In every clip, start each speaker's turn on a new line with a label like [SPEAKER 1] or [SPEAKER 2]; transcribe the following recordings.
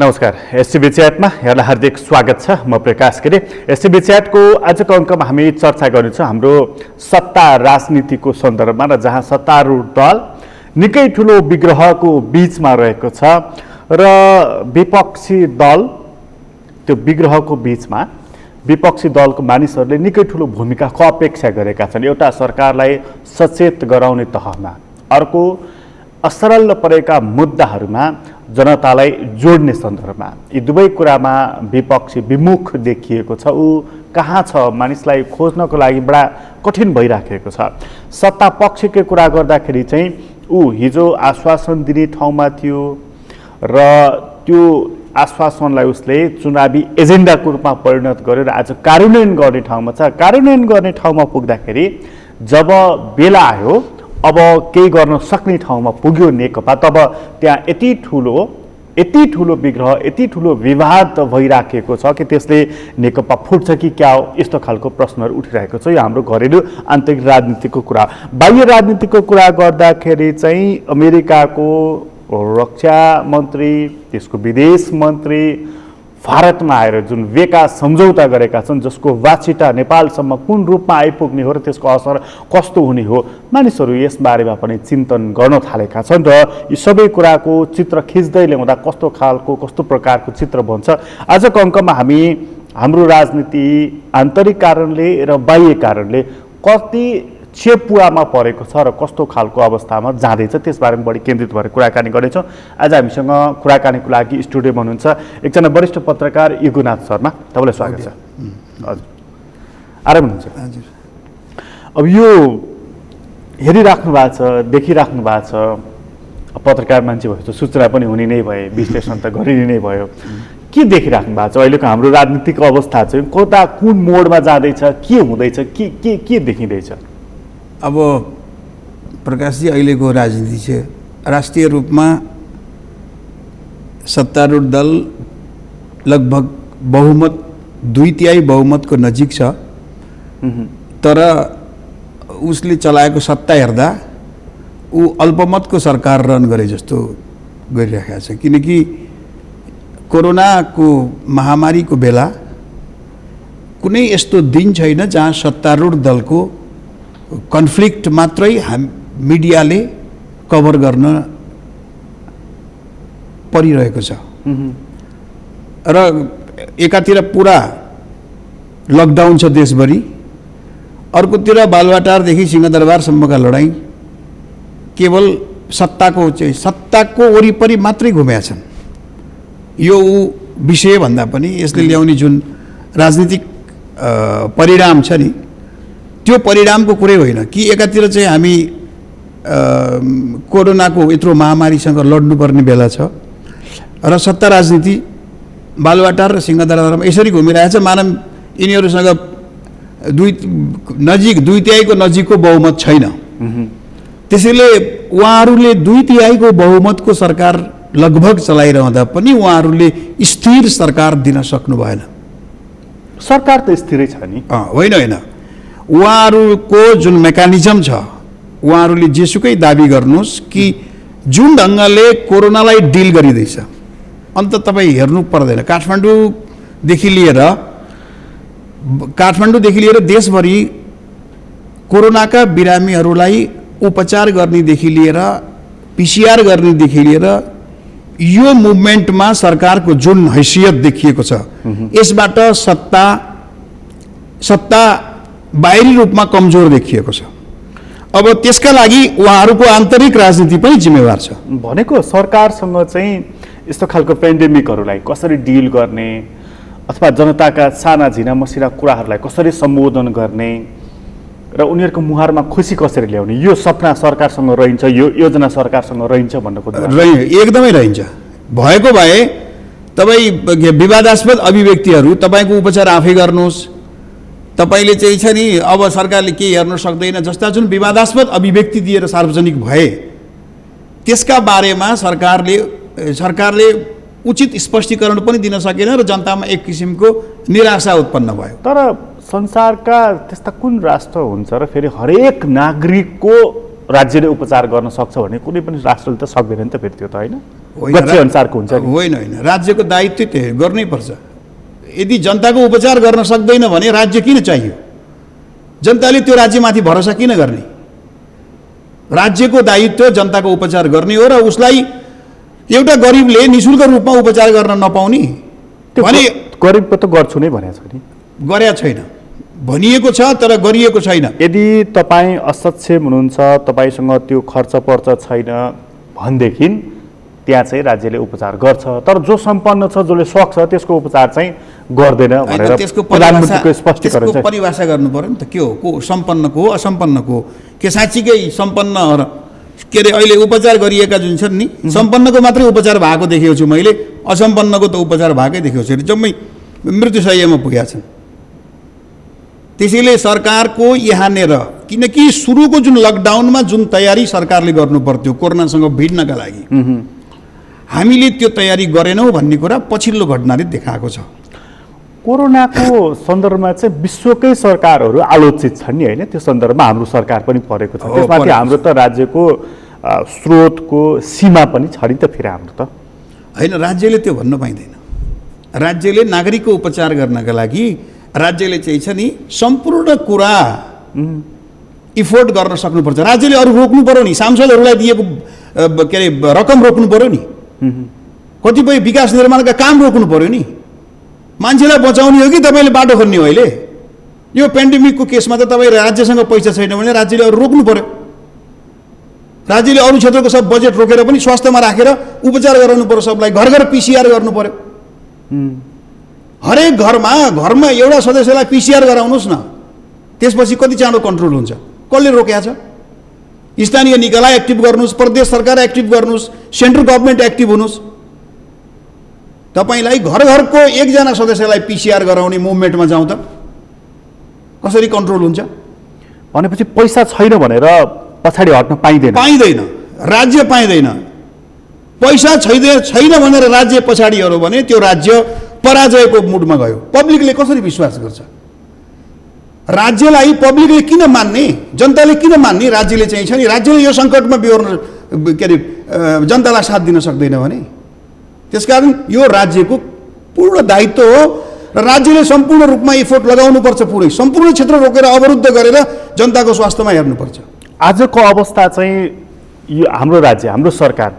[SPEAKER 1] नमस्कार। एसटिभी च्याटमा यहाँलाई हार्दिक स्वागत छ। म प्रकाश गिरी। एसटिभी च्याटको आजको अङ्कमा हामी चर्चा गर्नेछौँ हाम्रो सत्ता राजनीतिको सन्दर्भमा र जहाँ सत्तारूढ दल निकै ठुलो विग्रहको बीचमा रहेको छ र विपक्षी दल त्यो विग्रहको बीचमा विपक्षी दलको मानिसहरूले निकै ठुलो भूमिकाको अपेक्षा गरेका छन्। एउटा सरकारलाई सचेत गराउने तहमा, अर्को असरल परेका मुद्दाहरूमा जनतालाई जोड्ने सन्दर्भमा, यी दुवै कुरामा विपक्षी विमुख देखिएको छ। ऊ कहाँ छ मानिसलाई खोज्नको लागि बडा कठिन भइराखेको छ। सत्ता पक्षकै कुरा गर्दाखेरि चाहिँ ऊ हिजो आश्वासन दिने ठाउँमा थियो र त्यो आश्वासनलाई उसले चुनावी एजेन्डाको रूपमा परिणत गरेर आज कार्यान्वयन गर्ने ठाउँमा छ। कार्यान्वयन गर्ने ठाउँमा पुग्दाखेरि जब बेला आयो, अब केही गर्न सक्ने ठाउँमा पुग्यो नेकपा, तब त्यहाँ यति ठुलो विग्रह, यति ठुलो विवाद भइराखेको छ कि त्यसले नेकपा फुट्छ कि क्या हो, यस्तो खालको प्रश्नहरू उठिरहेको छ। यो हाम्रो घरेलु आन्तरिक राजनीतिको कुरा। बाह्य राजनीतिको कुरा गर्दाखेरि चाहिँ अमेरिकाको रक्षा मन्त्री, त्यसको विदेश मन्त्री भारतमा आएर जुन बेका सम्झौता गरेका छन्, जसको वाचिटा नेपालसम्म कुन रूपमा आइपुग्ने हो र त्यसको असर कस्तो हुने हो, मानिसहरू यसबारेमा पनि चिन्तन गर्न थालेका छन् र यी सबै कुराको चित्र खिच्दै ल्याउँदा कस्तो खालको, कस्तो प्रकारको चित्र बन्छ। आजको अङ्कमा हामी हाम्रो राजनीति आन्तरिक कारणले र बाह्य कारणले कति चेपुवामा परेको छ र कस्तो खालको अवस्थामा जाँदैछ त्यसबारेमा बढी केन्द्रित भएर कुराकानी गर्नेछौँ। आज हामीसँग कुराकानीको लागि स्टुडियोमा हुनुहुन्छ एकजना वरिष्ठ पत्रकार युगनाथ शर्मा। तपाईँलाई स्वागत छ। हजुर, आराम हुनुहुन्छ? हजुर। अब यो हेरिराख्नु भएको छ, देखिराख्नु भएको छ, पत्रकार मान्छे भयो, सूचना पनि हुने नै भए, विश्लेषण त गरिने नै भयो। के देखिराख्नु भएको छ अहिलेको हाम्रो राजनीतिक अवस्था चाहिँ कता कुन मोडमा जाँदैछ, के हुँदैछ, के देखिँदैछ?
[SPEAKER 2] अब प्रकाशजी, अहिलेको राजनीति चाहिँ राष्ट्रिय रूपमा सत्तारूढ दल लगभग बहुमत 2/3 बहुमतको नजिक छ, तर उसले चलाएको सत्ता हेर्दा ऊ अल्पमतको सरकार रन गरे जस्तो गरिरहेको छ। किनकि कोरोनाको महामारीको बेला कुनै यस्तो दिन छैन जहाँ सत्तारूढ दलको कन्फ्लिक्ट मात्रै मिडियाले कभर गर्न परिरहेको छ र एकातिर पुरा लकडाउन छ देशभरि, अर्कोतिर बालुवाटारदेखि सिंहदरबारसम्मका लडाईँ केवल सत्ताको वरिपरि मात्रै घुमेका छन्। यो विषय भन्दा पनि यसले ल्याउने जुन राजनीतिक परिणाम छ नि, त्यो परिणामको कुरै होइन कि एकातिर चाहिँ हामी कोरोनाको यत्रो महामारीसँग लड्नुपर्ने बेला छ र सत्ता राजनीति बालुवाटार र सिंहदरबारमा यसरी घुमिरहेछ मानव यिनीहरूसँग 2/3 नजिकको बहुमत छैन। त्यसैले उहाँहरूले 2/3 बहुमतको सरकार लगभग चलाइरहँदा पनि उहाँहरूले स्थिर सरकार दिन सक्नु भएन।
[SPEAKER 1] सरकार त स्थिरै छ नि।
[SPEAKER 2] होइन, उहाँहरूको जुन मेकानिजम छ, उहाँहरूले जेसुकै दाबी गर्नुहोस् कि जुन ढङ्गले कोरोनालाई डिल गरिँदैछ, अन्त तपाईँ हेर्नु पर्दैन। काठमाडौँदेखि लिएर देशभरि कोरोनाका बिरामीहरूलाई उपचार गर्नेदेखि लिएर PCR गर्नेदेखि लिएर यो मुभमेन्टमा सरकारको जुन हैसियत देखिएको छ, यसबाट सत्ता बाहिरी रूपमा कमजोर देखिएको छ। अब त्यसका लागि उहाँहरूको आन्तरिक राजनीति पनि जिम्मेवार छ।
[SPEAKER 1] भनेको सरकारसँग चाहिँ यस्तो खालको पेन्डेमिकहरूलाई कसरी डिल गर्ने अथवा जनताका साना झिना मसिना कुराहरूलाई कसरी सम्बोधन गर्ने र उनीहरूको मुहारमा खुसी कसरी ल्याउने, यो सपना सरकारसँग रहन्छ, यो योजना सरकारसँग रहन्छ भन्नु खोज्नु?
[SPEAKER 2] एकदमै रहन्छ। भएको भए तपाईँ विवादास्पद अभिव्यक्तिहरू तपाईँको उपचार आफै गर्नुहोस्। तपाईँले चाहिँ छ नि, अब सरकारले के हेर्न सक्दैन जस्ता जुन विवादास्पद अभिव्यक्ति दिएर सार्वजनिक भए, त्यसका बारेमा सरकारले उचित स्पष्टीकरण पनि दिन सकेन र जनतामा एक किसिमको निराशा उत्पन्न भयो।
[SPEAKER 1] तर संसारका त्यस्ता कुन राष्ट्र हुन्छ र फेरि हरेक नागरिकको राज्यले उपचार गर्न सक्छ भने कुनै पनि राष्ट्रले त सक्दैन नि त फेरि, त्यो त होइन। गच्छे अनुसारको हुन्छ नि।
[SPEAKER 2] होइन होइन, राज्यको दायित्व त्यो गर्नै पर्छ। यदि जनताको उपचार गर्न सक्दैन भने राज्य किन चाहियो? जनताले त्यो राज्यमाथि भरोसा किन गर्ने? राज्यको दायित्व जनताको उपचार गर्ने हो र उसलाई एउटा गरिबले निःशुल्क रूपमा उपचार गर्न नपाउने भने
[SPEAKER 1] गरिबको त गर्छु नै भनेको छ नि,
[SPEAKER 2] गरेका छैन भनिएको छ तर गरिएको छैन।
[SPEAKER 1] यदि तपाईँ असक्षम हुनुहुन्छ, तपाईँसँग त्यो खर्च पर्च छैन भनेदेखि त्यहाँ चाहिँ राज्यले उपचार गर्छ, तर जो सम्पन्न छ, जसले सक्छ त्यसको उपचार चाहिँ गर्दैन भनेर
[SPEAKER 2] त्यसको
[SPEAKER 1] प्रधानमन्त्रीको स्पष्टीकरण चाहिँ
[SPEAKER 2] परिभाषा गर्नु पर्यो नि त। के हो, को सम्पन्नको हो असम्पन्नको? के साँच्चीकै सम्पन्न के अरे अहिले उपचार गरिएका जुन छन् नि, सम्पन्नको मात्रै उपचार भएको देखेको छु मैले, असम्पन्नको त उपचार भएकै देखेको छु, जम्मै मृत्युशय्यामा पुगेका छन्। त्यसैले सरकारको यहाँनिर, किनकि सुरुको जुन लकडाउनमा जुन तयारी सरकारले गर्नु पर्थ्यो कोरोनासँग भिड्नका लागि, हामीले त्यो तयारी गरेनौँ भन्ने कुरा पछिल्लो घटनाले देखाएको छ।
[SPEAKER 1] कोरोनाको सन्दर्भमा चाहिँ विश्वकै सरकारहरू आलोचित छन् नि, होइन? त्यो सन्दर्भमा हाम्रो सरकार पनि परेको छ। त्यसमाथि हाम्रो त राज्यको स्रोतको सीमा पनि छ नि त फेरि हाम्रो त।
[SPEAKER 2] होइन, राज्यले त्यो भन्न पाइँदैन। राज्यले नागरिकको उपचार गर्नका लागि राज्यले चाहिँ छ नि सम्पूर्ण कुरा इफोर्ट गर्न सक्नुपर्छ। राज्यले अरू रोक्नु पर्यो नि, सांसदहरूलाई दिएको के अरे रकम रोक्नु पर्यो नि, कतिपय विकास निर्माणका काम रोक्नु पर्यो नि। मान्छेलाई बचाउने हो कि तपाईँले बाटो खोल्ने हो? अहिले यो पेन्डेमिकको केसमा त तपाईँ राज्यसँग पैसा छैन भने राज्यले अरू रोक्नु पर्यो। राज्यले अरू क्षेत्रको सब बजेट रोकेर पनि स्वास्थ्यमा राखेर उपचार गराउनु पर्यो, सबलाई घर घर पिसिआर गर्नु पर्यो। हरेक घरमा एउटा सदस्यलाई पिसिआर गराउनुहोस् न, त्यसपछि कति चाँडो कन्ट्रोल हुन्छ? कसले रोकेको छ? स्थानीय निकाय एक्टिभ गर्नुहोस्, प्रदेश सरकार एक्टिभ गर्नुहोस्, सेन्ट्रल गभर्मेन्ट एक्टिभ हुनुहोस्। तपाईँलाई घर घरको एकजना सदस्यलाई पिसिआर गराउने मुभमेन्टमा जाउँ त कसरी कन्ट्रोल हुन्छ?
[SPEAKER 1] भनेपछि पैसा छैन भनेर पछाडि हट्न पाइँदैन?
[SPEAKER 2] पाइँदैन, राज्य पाइँदैन। पैसा छैन भनेर राज्य पछाडि हेऱ्यो भने त्यो राज्य पराजयको मुडमा गयो। पब्लिकले कसरी विश्वास गर्छ? राज्यलाई पब्लिकले किन मान्ने, जनताले किन मान्ने? राज्यले चाहिँ छ नि, राज्यले यो सङ्कटमा बिहोर्न के अरे जनतालाई साथ दिन सक्दैन भने। त्यसकारण यो राज्यको पूर्ण दायित्व हो र राज्यले सम्पूर्ण रूपमा एफोर्ट लगाउनुपर्छ। पुरै सम्पूर्ण क्षेत्र रोकेर अवरुद्ध गरेर जनताको स्वास्थ्यमा हेर्नुपर्छ।
[SPEAKER 1] आजको अवस्था चाहिँ यो हाम्रो राज्य, हाम्रो सरकार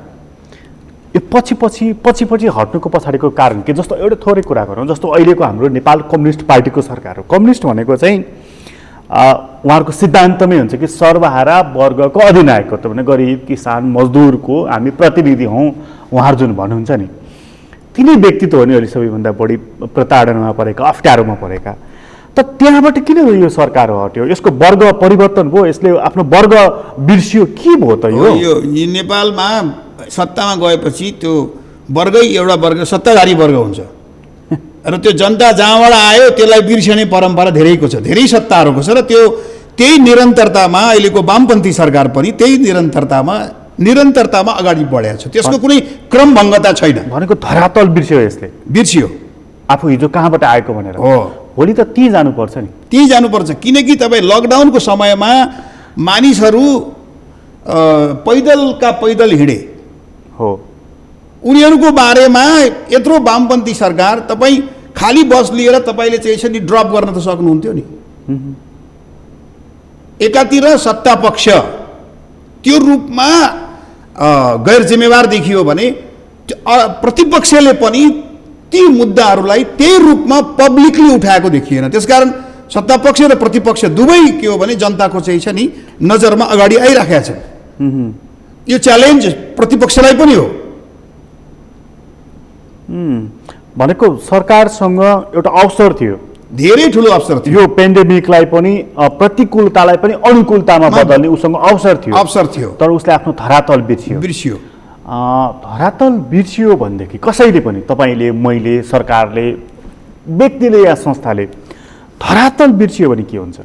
[SPEAKER 1] यो पछि हट्नुको पछाडिको कारण के? जस्तो एउटा थोरै कुरा गरौँ, जस्तो अहिलेको हाम्रो नेपाल कम्युनिस्ट पार्टीको सरकार हो। कम्युनिस्ट भनेको चाहिँ उहाँहरूको सिद्धान्तमै हुन्छ कि सर्वहारा वर्गको अधिनायकत्व, भने गरिब किसान मजदुरको हामी प्रतिनिधि हौँ उहाँहरू जुन भन्नुहुन्छ नि, तिनै व्यक्तित्व हो नि अहिले सबैभन्दा बढी प्रताडनामा परेका, अप्ठ्यारोमा परेका। त त्यहाँबाट किन यो सरकार हट्यो? यसको वर्ग परिवर्तन भयो, यसले आफ्नो वर्ग बिर्सियो, के भयो त यो?
[SPEAKER 2] नेपालमा सत्तामा गएपछि त्यो वर्गै एउटा वर्ग सत्ताधारी वर्ग हुन्छ र त्यो जनता जहाँबाट आयो त्यसलाई बिर्सने परम्परा धेरैको छ, धेरै सत्ताहरूको छ र त्यही निरन्तरतामा अहिलेको वामपन्थी सरकार पनि त्यही निरन्तरतामा अगाडि बढेको छ। त्यसको कुनै क्रमभङ्गता छैन।
[SPEAKER 1] भनेको धरातल बिर्स्यो, यसले बिर्सियो आफू हिजो कहाँबाट आएको भनेर।
[SPEAKER 2] हो,
[SPEAKER 1] भोलि त त्यहीँ जानुपर्छ नि,
[SPEAKER 2] त्यहीँ जानुपर्छ। किनकि तपाईँ लकडाउनको समयमा मानिसहरू पैदल हिँडे
[SPEAKER 1] हो,
[SPEAKER 2] उनीहरूको बारेमा यत्रो वामपन्थी सरकार, तपाईँ खाली बस लिएर तपाईँले चाहिँ यसरी ड्रप गर्न त सक्नुहुन्थ्यो नि। एकातिर सत्ता पक्ष त्यो रूपमा गैर जिम्मेवार देखियो भने प्रतिपक्षले पनि ती मुद्दाहरूलाई त्यही रूपमा पब्लिकली उठाएको देखिएन। त्यसकारण सत्तापक्ष र प्रतिपक्ष दुवै के हो भने जनताको चाहिँ छ नि नजरमा अगाडि आइराखेका छन्। यो च्यालेन्ज प्रतिपक्षलाई पनि हो।
[SPEAKER 1] भनेको सरकारसँग एउटा अवसर थियो,
[SPEAKER 2] धेरै ठुलो अवसर थियो।
[SPEAKER 1] यो पेन्डेमिकलाई पनि प्रतिकूलतालाई पनि अनुकूलतामा बदल्ने उसँग अवसर थियो, तर उसले आफ्नो धरातल बिर्सियो। धरातल बिर्सियो भनेदेखि कसैले पनि, तपाईँले, मैले, सरकारले, व्यक्तिले या संस्थाले धरातल बिर्सियो भने के हुन्छ?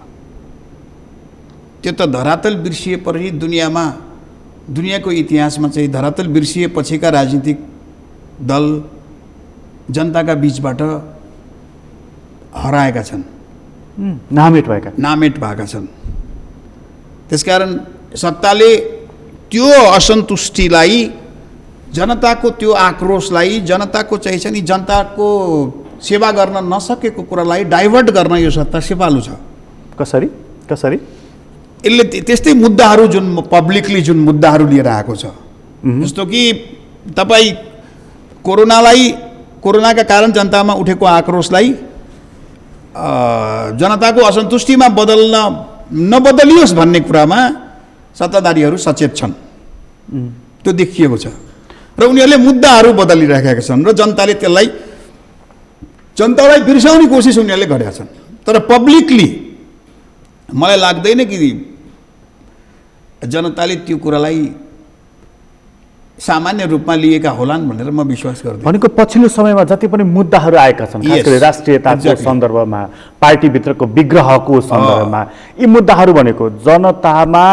[SPEAKER 2] त्यो त धरातल बिर्सिएपछि दुनियाँको इतिहासमा चाहिँ धरातल बिर्सिएपछिका राजनीतिक दल जनताका बीचबाट हराएका छन्, नामेट भएका छन्। त्यसकारण सत्ताले त्यो असन्तुष्टिलाई जनताको त्यो आक्रोशलाई, जनताको चाहिँ छ नि जनताको सेवा गर्न नसकेको कुरालाई डाइभर्ट गर्न यो सत्ता सिपालु छ।
[SPEAKER 1] कसरी कसरी
[SPEAKER 2] यसले त्यस्तै मुद्दाहरू जुन पब्लिकली जुन मुद्दाहरू लिएर आएको छ, जस्तो कि तपाईँ कोरोनाका कारण जनतामा उठेको आक्रोशलाई जनताको असन्तुष्टिमा नबदलियोस् भन्ने कुरामा सत्ताधारीहरू सचेत छन्, त्यो देखिएको छ र उनीहरूले मुद्दाहरू बदलिराखेका छन् र जनतालाई बिर्साउने कोसिस उनीहरूले गरेका छन्। तर पब्लिकली मलाई लाग्दैन कि जनताले त्यो कुरालाई सामान्य रूपमा लिएका होलान् भनेर म विश्वास गर्छु।
[SPEAKER 1] भनेको पछिल्लो समयमा जति पनि मुद्दाहरू आएका छन्, खास गरी राष्ट्रियताको सन्दर्भमा, पार्टीभित्रको विग्रहको सन्दर्भमा, यी मुद्दाहरू भनेको जनतामा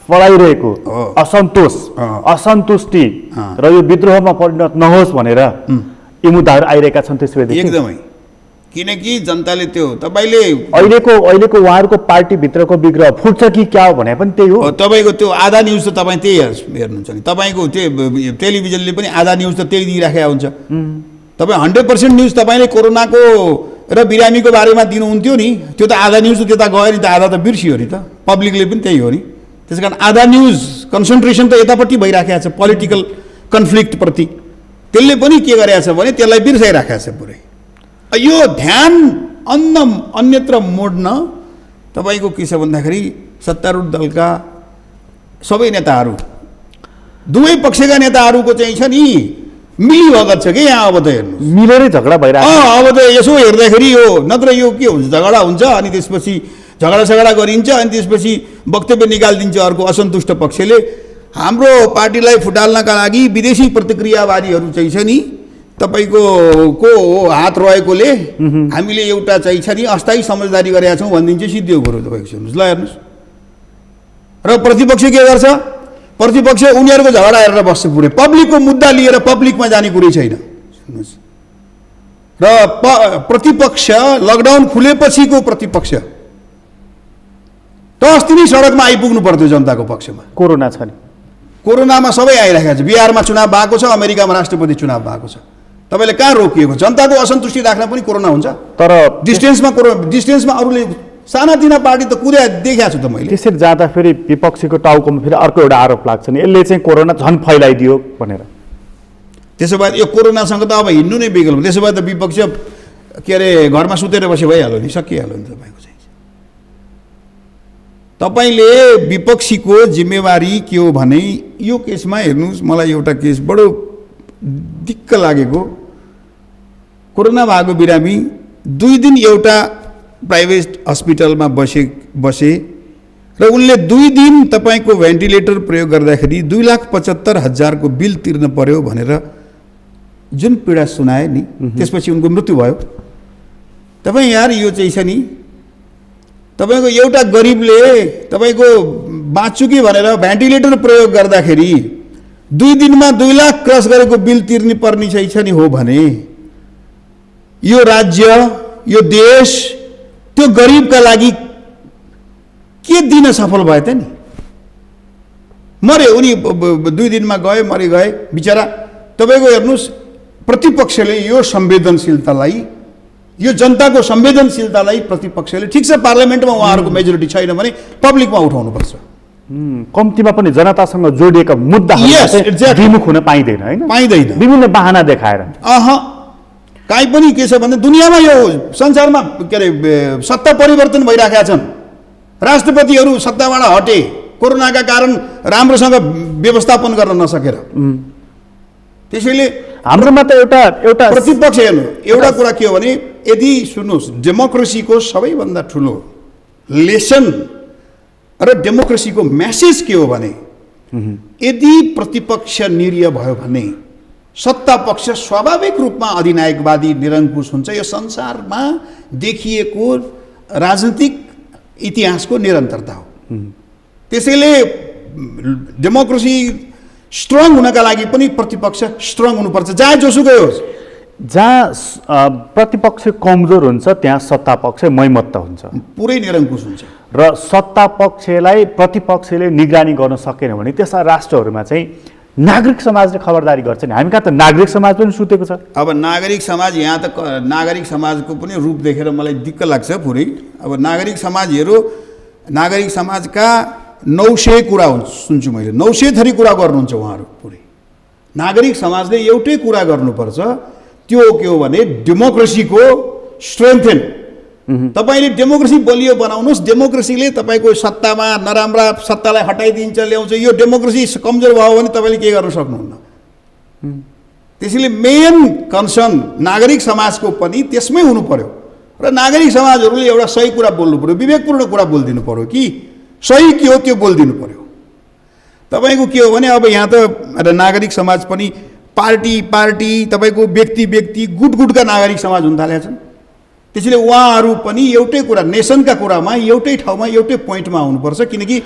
[SPEAKER 1] फैलाइरहेको असन्तोष, असन्तुष्टि र यो विद्रोहमा परिणत नहोस् भनेर यी मुद्दाहरू आइरहेका छन्। त्यसैले
[SPEAKER 2] एकदमै, किनकि जनताले त्यो तपाईँले
[SPEAKER 1] अहिलेको उहाँहरूको पार्टीभित्रको विग्रह फुट्छ कि क्या हो भने पनि त्यही हो।
[SPEAKER 2] तपाईँको त्यो आधा न्युज त तपाईँ त्यही हेर्नुहुन्छ नि, तपाईँको त्यो टेलिभिजनले पनि आधा न्युज त त्यही दिइराखेको हुन्छ। तपाईँ 100% न्युज तपाईँले कोरोनाको र बिरामीको बारेमा दिनुहुन्थ्यो नि, त्यो त आधा न्युज त त्यता गयो नि त, आधा त बिर्सियो नि त, पब्लिकले पनि त्यही हो नि। त्यस कारण आधा न्युज कन्सन्ट्रेसन त यतापट्टि भइराखेको छ पोलिटिकल कन्फ्लिक्टप्रति, त्यसले पनि के गरेको छ भने त्यसलाई बिर्साइराखेको छ पुरै। यो ध्यान अन्यत्र मोड्न तपाईँको के छ भन्दाखेरि सत्तारूढ दलका सबै नेताहरू, दुवै पक्षका नेताहरूको चाहिँ छ नि मिलीभगत छ कि यहाँ। अब त हेर्नु
[SPEAKER 1] मिलेरै झगडा भइरहेको
[SPEAKER 2] अब त यसो हेर्दाखेरि यो नत्र यो के हुन्छ, झगडा हुन्छ अनि त्यसपछि झगडा गरिन्छ अनि त्यसपछि वक्तव्य निकालिदिन्छ अर्को असन्तुष्ट पक्षले। हाम्रो पार्टीलाई फुटाल्नका लागि विदेशी प्रतिक्रियावादीहरू चाहिँ छ नि तपाईँको हात रहेकोले हामीले एउटा चाहिँ छ नि अस्थायी समझदारी गरेका छौँ भनिदिन्छ, सिद्धि कुरो तपाईँको सुन्नुहोस् ल हेर्नुहोस्। र प्रतिपक्ष के गर्छ, प्रतिपक्ष उनीहरूको झगडा हेरेर बस्छ, पुरै पब्लिकको मुद्दा लिएर पब्लिकमा जाने कुरै छैन सुन्नुहोस्। र प्रतिपक्ष लकडाउन खुलेपछिको प्रतिपक्ष त अस्ति नै सडकमा आइपुग्नु पर्थ्यो जनताको पक्षमा।
[SPEAKER 1] कोरोना छ नि,
[SPEAKER 2] कोरोनामा सबै आइरहेको छ, बिहारमा चुनाव भएको छ, अमेरिकामा राष्ट्रपति चुनाव भएको छ, तपाईँले कहाँ रोकिएको? जनताको असन्तुष्टि राख्न पनि कोरोना हुन्छ।
[SPEAKER 1] तर
[SPEAKER 2] डिस्टेन्समा अरूले सानातिना पार्टी त कुद्या देखाएको छु त मैले।
[SPEAKER 1] त्यसरी जाँदा फेरि विपक्षीको टाउकोमा फेरि अर्को एउटा आरोप लाग्छ नि, यसले चाहिँ कोरोना झन् फैलाइदियो भनेर।
[SPEAKER 2] त्यसो भए यो कोरोनासँग त अब हिँड्नु नै बिगल, त्यसो भए त विपक्ष के अरे घरमा सुतेर बसे भइहाल्यो नि, सकिहाल्यो नि तपाईँको चाहिँ। तपाईँले विपक्षीको जिम्मेवारी के हो भने यो केसमा हेर्नुहोस्, मलाई एउटा केस बडो दिक्क लागेको, कोरोना भएको बिरामी 2 दिन एउटा प्राइभेट हस्पिटलमा बसे र उनले 2 दिन तपाईँको भेन्टिलेटर प्रयोग गर्दाखेरि 2,75,000 को बिल तिर्न पर्यो भनेर जुन पीडा सुनाए नि, त्यसपछि उनको मृत्यु भयो। तपाईँ यार यो चाहिँ छ नि, तपाईँको एउटा गरिबले तपाईँको बाँच्छु कि भनेर भेन्टिलेटर प्रयोग गर्दाखेरि 2 दिनमा 2 लाख क्रस गरेको बिल तिर्ने पर्ने चाहिँ छ नि हो भने यो राज्य, यो देश त्यो गरिबका लागि के दिन सफल भयो त नि? मरे उनी 2 दिनमा गए बिचरा। तपाईँको हेर्नुहोस्, प्रतिपक्षले यो संवेदनशीलतालाई, यो जनताको संवेदनशीलतालाई प्रतिपक्षले, ठिक छ पार्लियामेन्टमा उहाँहरूको मेजोरिटी छैन भने पब्लिकमा उठाउनुपर्छ।
[SPEAKER 1] कम्तीमा पनि जनतासँग जोडिएका मुद्दाहरू विमुख हुन पाइँदैन, होइन?
[SPEAKER 2] पाइँदैन,
[SPEAKER 1] विभिन्न बहाना देखाएर।
[SPEAKER 2] काहीँ पनि के छ भने दुनियाँमा यो संसारमा के अरे सत्ता परिवर्तन भइराखेका छन्, राष्ट्रपतिहरू सत्ताबाट हटे कोरोनाका कारण राम्रोसँग व्यवस्थापन गर्न नसकेर। त्यसैले
[SPEAKER 1] हाम्रोमा त एउटा
[SPEAKER 2] प्रतिपक्ष हेर्नु, एउटा कुरा के हो भने यदि सुन्नुहोस्, डेमोक्रेसीको सबैभन्दा ठुलो लेसन र डेमोक्रेसीको मेसेज के हो भने यदि प्रतिपक्ष निरीह भयो भने सत्ता पक्ष स्वाभाविक रूपमा अधिनायकवादी निरङ्कुश हुन्छ। यो संसारमा देखिएको राजनीतिक इतिहासको निरन्तरता हो। त्यसैले डेमोक्रेसी स्ट्रङ हुनका लागि पनि प्रतिपक्ष स्ट्रङ हुनुपर्छ, जहाँ जोसुकै होस्।
[SPEAKER 1] जहाँ प्रतिपक्ष कमजोर हुन्छ त्यहाँ सत्ता पक्ष मैमत्त हुन्छ,
[SPEAKER 2] पुरै निरङ्कुश हुन्छ। र
[SPEAKER 1] सत्ता पक्षलाई प्रतिपक्षले निगरानी गर्न सकेन भने त्यस्ता राष्ट्रहरूमा चाहिँ नागरिक समाजले खबरदारी गर्छ नि। हामी कहाँ त नागरिक समाज पनि सुतेको छ।
[SPEAKER 2] अब नागरिक समाज यहाँ त नागरिक समाजको पनि रूप देखेर मलाई दिक्क लाग्छ पुरै। अब नागरिक समाजका 900 कुरा सुन्छु मैले, 900 थरी कुरा गर्नुहुन्छ उहाँहरू पुरै। नागरिक समाजले एउटै कुरा गर्नुपर्छ, त्यो के हो भने डेमोक्रेसीको स्ट्रेन्थेन। तपाईँले डेमोक्रेसी बलियो बनाउनुहोस्, डेमोक्रेसीले तपाईँको सत्तामा नराम्रा सत्तालाई हटाइदिन्छ, ल्याउँछ। यो डेमोक्रेसी कमजोर भयो भने तपाईँले के गर्न सक्नुहुन्न। त्यसैले मेन कन्सर्न नागरिक समाजको पनि त्यसमै हुनु पर्यो र नागरिक समाजहरूले एउटा सही कुरा बोल्नु पर्यो, विवेकपूर्ण कुरा बोलिदिनु पर्यो कि सही के हो त्यो बोलिदिनु पर्यो। तपाईँको के हो भने अब यहाँ त नागरिक समाज पनि पार्टी तपाईँको व्यक्ति गुटका नागरिक समाज हुन थालेका छन्। त्यसैले उहाँहरू पनि एउटै कुरा, नेसनका कुरामा एउटै ठाउँमा एउटै पोइन्टमा आउनुपर्छ। किनकि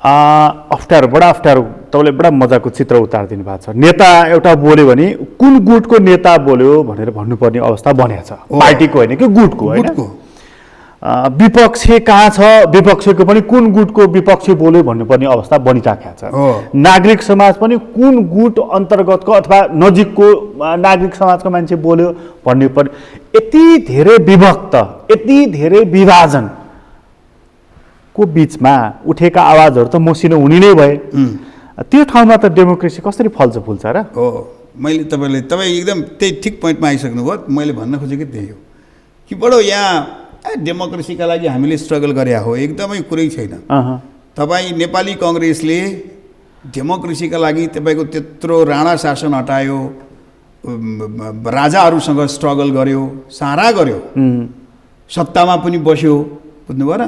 [SPEAKER 1] बडा अप्ठ्यारो तपाईँले बडा मजाको चित्र उतारिदिनु भएको छ। नेता एउटा बोल्यो भने कुन गुटको नेता बोल्यो भनेर भन्नुपर्ने अवस्था बनेको छ। पार्टीको होइन कि गुटको होइन। विपक्ष कहाँ छ, विपक्षको पनि कुन गुटको विपक्षी बोल्यो भन्नुपर्ने अवस्था बनिराखेको छ। नागरिक समाज पनि कुन गुट अन्तर्गतको अथवा नजिकको नागरिक समाजको मान्छे बोल्यो भन्ने पनि यति धेरै विभक्त, यति धेरै विभाजन को बीचमा उठेका आवाजहरू त मसिनो हुने नै भए। त्यो ठाउँमा त डेमोक्रेसी कसरी फुल्छ र?
[SPEAKER 2] हो, मैले तपाईँ एकदम त्यही ठिक पोइन्टमा आइसक्नुभयो। मैले भन्न खोजेको त्यही हो कि बडो यहाँ डेमोक्रेसीका लागि हामीले स्ट्रगल गरे हो, एकदमै कुरै छैन। तपाईँ नेपाली कांग्रेसले डेमोक्रेसीका लागि तपाईँको त्यत्रो राणा शासन हटायो, राजाहरूसँग स्ट्रगल गर्यो, सारा गर्यो, सत्तामा पनि बस्यो, बुझ्नुभयो र?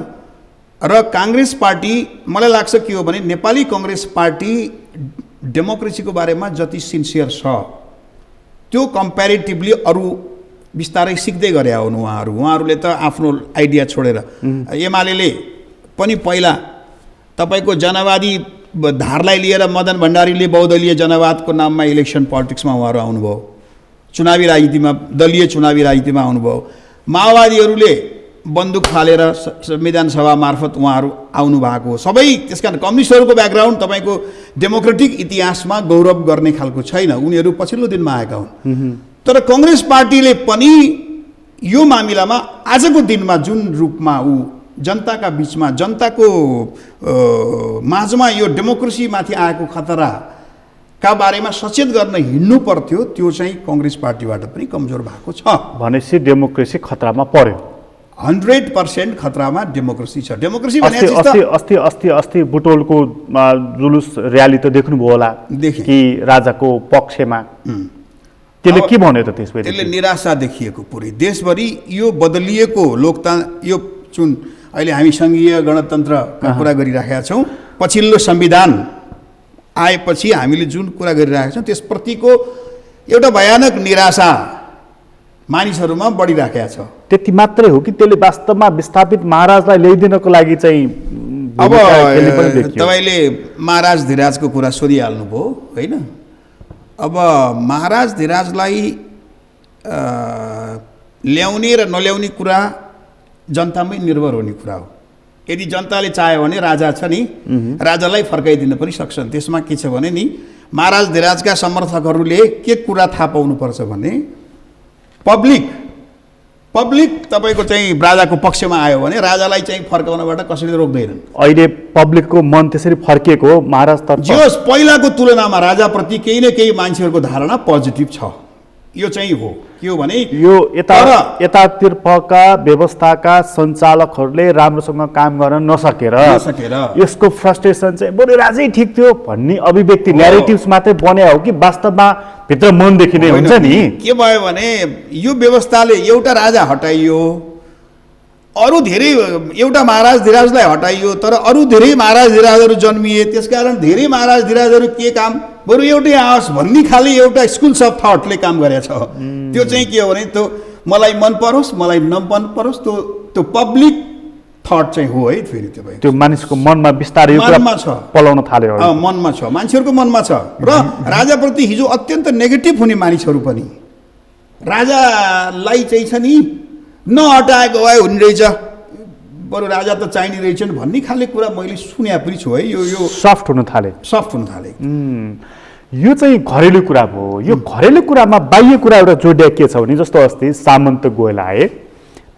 [SPEAKER 2] र कांग्रेस पार्टी मलाई लाग्छ के हो भने नेपाली कांग्रेस पार्टी डेमोक्रेसीको बारेमा जति सिन्सियर छ त्यो कम्प्यारेटिभली अरू बिस्तारै सिक्दै गरे हुन् उहाँहरूले त आफ्नो आइडिया छोडेर। एमाले पनि पहिला तपाईँको जनवादी धारलाई लिएर मदन भण्डारीले बहुदलीय जनवादको नाममा इलेक्सन पोलिटिक्समा उहाँहरू आउनुभयो, चुनावी राजनीतिमा, दलीय चुनावी राजनीतिमा आउनुभयो। माओवादीहरूले बन्दुक फालेर संविधान सभा मार्फत उहाँहरू आउनु भएको हो। सबै त्यसकारण कम्युनिस्टहरूको ब्याकग्राउन्ड तपाईँको डेमोक्रेटिक इतिहासमा गौरव गर्ने खालको छैन, उनीहरू पछिल्लो दिनमा आएका हुन्। तर कांग्रेस पार्टीले पनि यो मामिलामा आजको दिनमा जुन रूपमा जनताका बीचमा, जनताको माझमा यो डेमोक्रेसीमाथि आएको खतराका बारेमा सचेत गर्न हिँड्नु पर्थ्यो, त्यो चाहिँ कांग्रेस पार्टीबाट पनि कमजोर भएको छ।
[SPEAKER 1] भनेपछि डेमोक्रेसी खतरामा पर्यो।
[SPEAKER 2] 100% खतरामा डेमोक्रेसी छ। डेमोक्रेसी
[SPEAKER 1] अस्ति बुटोलको जुलुस र्याली त देख्नुभयो होला कि राजाको पक्षमा। त्यसले के भन्यो त त्यसपछि?
[SPEAKER 2] त्यसले निराशा देखिएको पुरै देशभरि यो बदलिएको यो जुन अहिले हामी सङ्घीय गणतन्त्रका कुरा गरिराखेका छौँ, पछिल्लो संविधान आएपछि हामीले जुन कुरा गरिरहेका छौँ त्यसप्रतिको एउटा भयानक निराशा मानिसहरूमा बढिराखेको छ।
[SPEAKER 1] त्यति मात्रै हो कि त्यसले वास्तवमा विस्थापित महाराजलाई ल्याइदिनको लागि चाहिँ
[SPEAKER 2] अब तपाईँले महाराज धीराजको कुरा सोधिहाल्नुभयो होइन? अब महाराज धीराजलाई ल्याउने र नल्याउने कुरा जनतामै निर्भर हुने कुरा हो। यदि जनताले चाह्यो भने राजा छ नि, राजालाई फर्काइदिन पनि सक्छन्। त्यसमा के छ भने नि, महाराज धीराजका समर्थकहरूले के कुरा थाहा पाउनुपर्छ भने पब्लिक तपाईँको चाहिँ राजाको पक्षमा आयो भने राजालाई चाहिँ फर्काउनबाट कसैले रोक्दैनन्।
[SPEAKER 1] अहिले पब्लिकको मन त्यसरी फर्किएको हो महाराज तर्फ।
[SPEAKER 2] जोस् पहिलाको तुलनामा राजाप्रति केही न केही मान्छेहरूको धारणा पोजिटिभ छ। यो चाहिँ हो के हो भने
[SPEAKER 1] यो यतातिर्फका व्यवस्थाका सञ्चालकहरूले राम्रोसँग काम गर्न नसकेर यसको फ्रस्ट्रेसन चाहिँ बरु राजै ठिक थियो भन्ने अभिव्यक्ति न्यारेटिभ्स मात्रै बन्या हो कि वास्तवमा भित्र मनदेखि नै हुन्छ नि?
[SPEAKER 2] के भयो भने यो व्यवस्थाले एउटा राजा हटाइयो, अरू धेरै, एउटा महाराज धीराजलाई हटाइयो, तर अरू धेरै महाराज धीराजहरू जन्मिए। त्यसकारण धेरै महाराज धीराजहरू के काम बरु एउटै आओस् भन्ने खाले एउटा स्कुल्स अफ थटले काम गरेछ। त्यो चाहिँ के हो भने त्यो मलाई मन परोस् मलाई नमन परोस् त्यो पब्लिक थट चाहिँ हो है। फेरि
[SPEAKER 1] त्यो मानिसको मनमा बिस्तारै पलाउन थाल्यो,
[SPEAKER 2] मनमा छ, मान्छेहरूको मनमा छ। र राजाप्रति हिजो अत्यन्त नेगेटिभ हुने मानिसहरू पनि राजालाई चाहिँ छ नि नहटाएको भए हुने रहेछ, बरु राजा त चाहिने रहेछन् भन्ने खाले कुरा मैले सुने पनि छु है। यो सफ्ट हुन थाले।
[SPEAKER 1] यो चाहिँ घरेलु कुरा भयो। यो घरेलु कुरामा बाह्य कुरा एउटा जोडिया के छ भने जस्तो अस्ति सामन्त गोयल आए,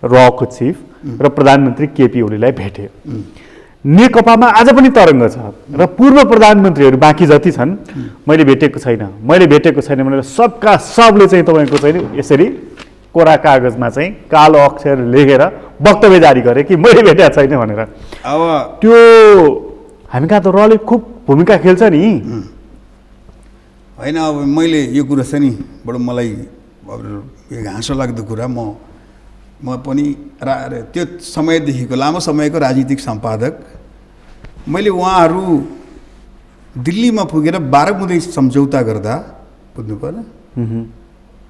[SPEAKER 1] रको चिफ र प्रधानमन्त्री केपी ओलीलाई भेटे। नेकपामा आज पनि तरङ्ग छ र पूर्व प्रधानमन्त्रीहरू बाँकी जति छन् मैले भेटेको छैन भनेर सबले चाहिँ तपाईँको चाहिँ यसरी कोरा कागजमा चाहिँ कालो अक्षर लेखेर वक्तव्य जारी गरे कि मैले भेटेको छैन भनेर।
[SPEAKER 2] अब
[SPEAKER 1] त्यो हामी कहाँ त रले खुब भूमिका खेल्छ नि।
[SPEAKER 2] होइन, अब मैले यो कुरा छ नि बडो मलाई हाँसो लाग्दो कुरा, म पनि त्यो समयदेखिको लामो समयको राजनीतिक सम्पादक, मैले उहाँहरू दिल्लीमा पुगेर 12 बुँदे सम्झौता गर्दा बुझ्नु पर्यो,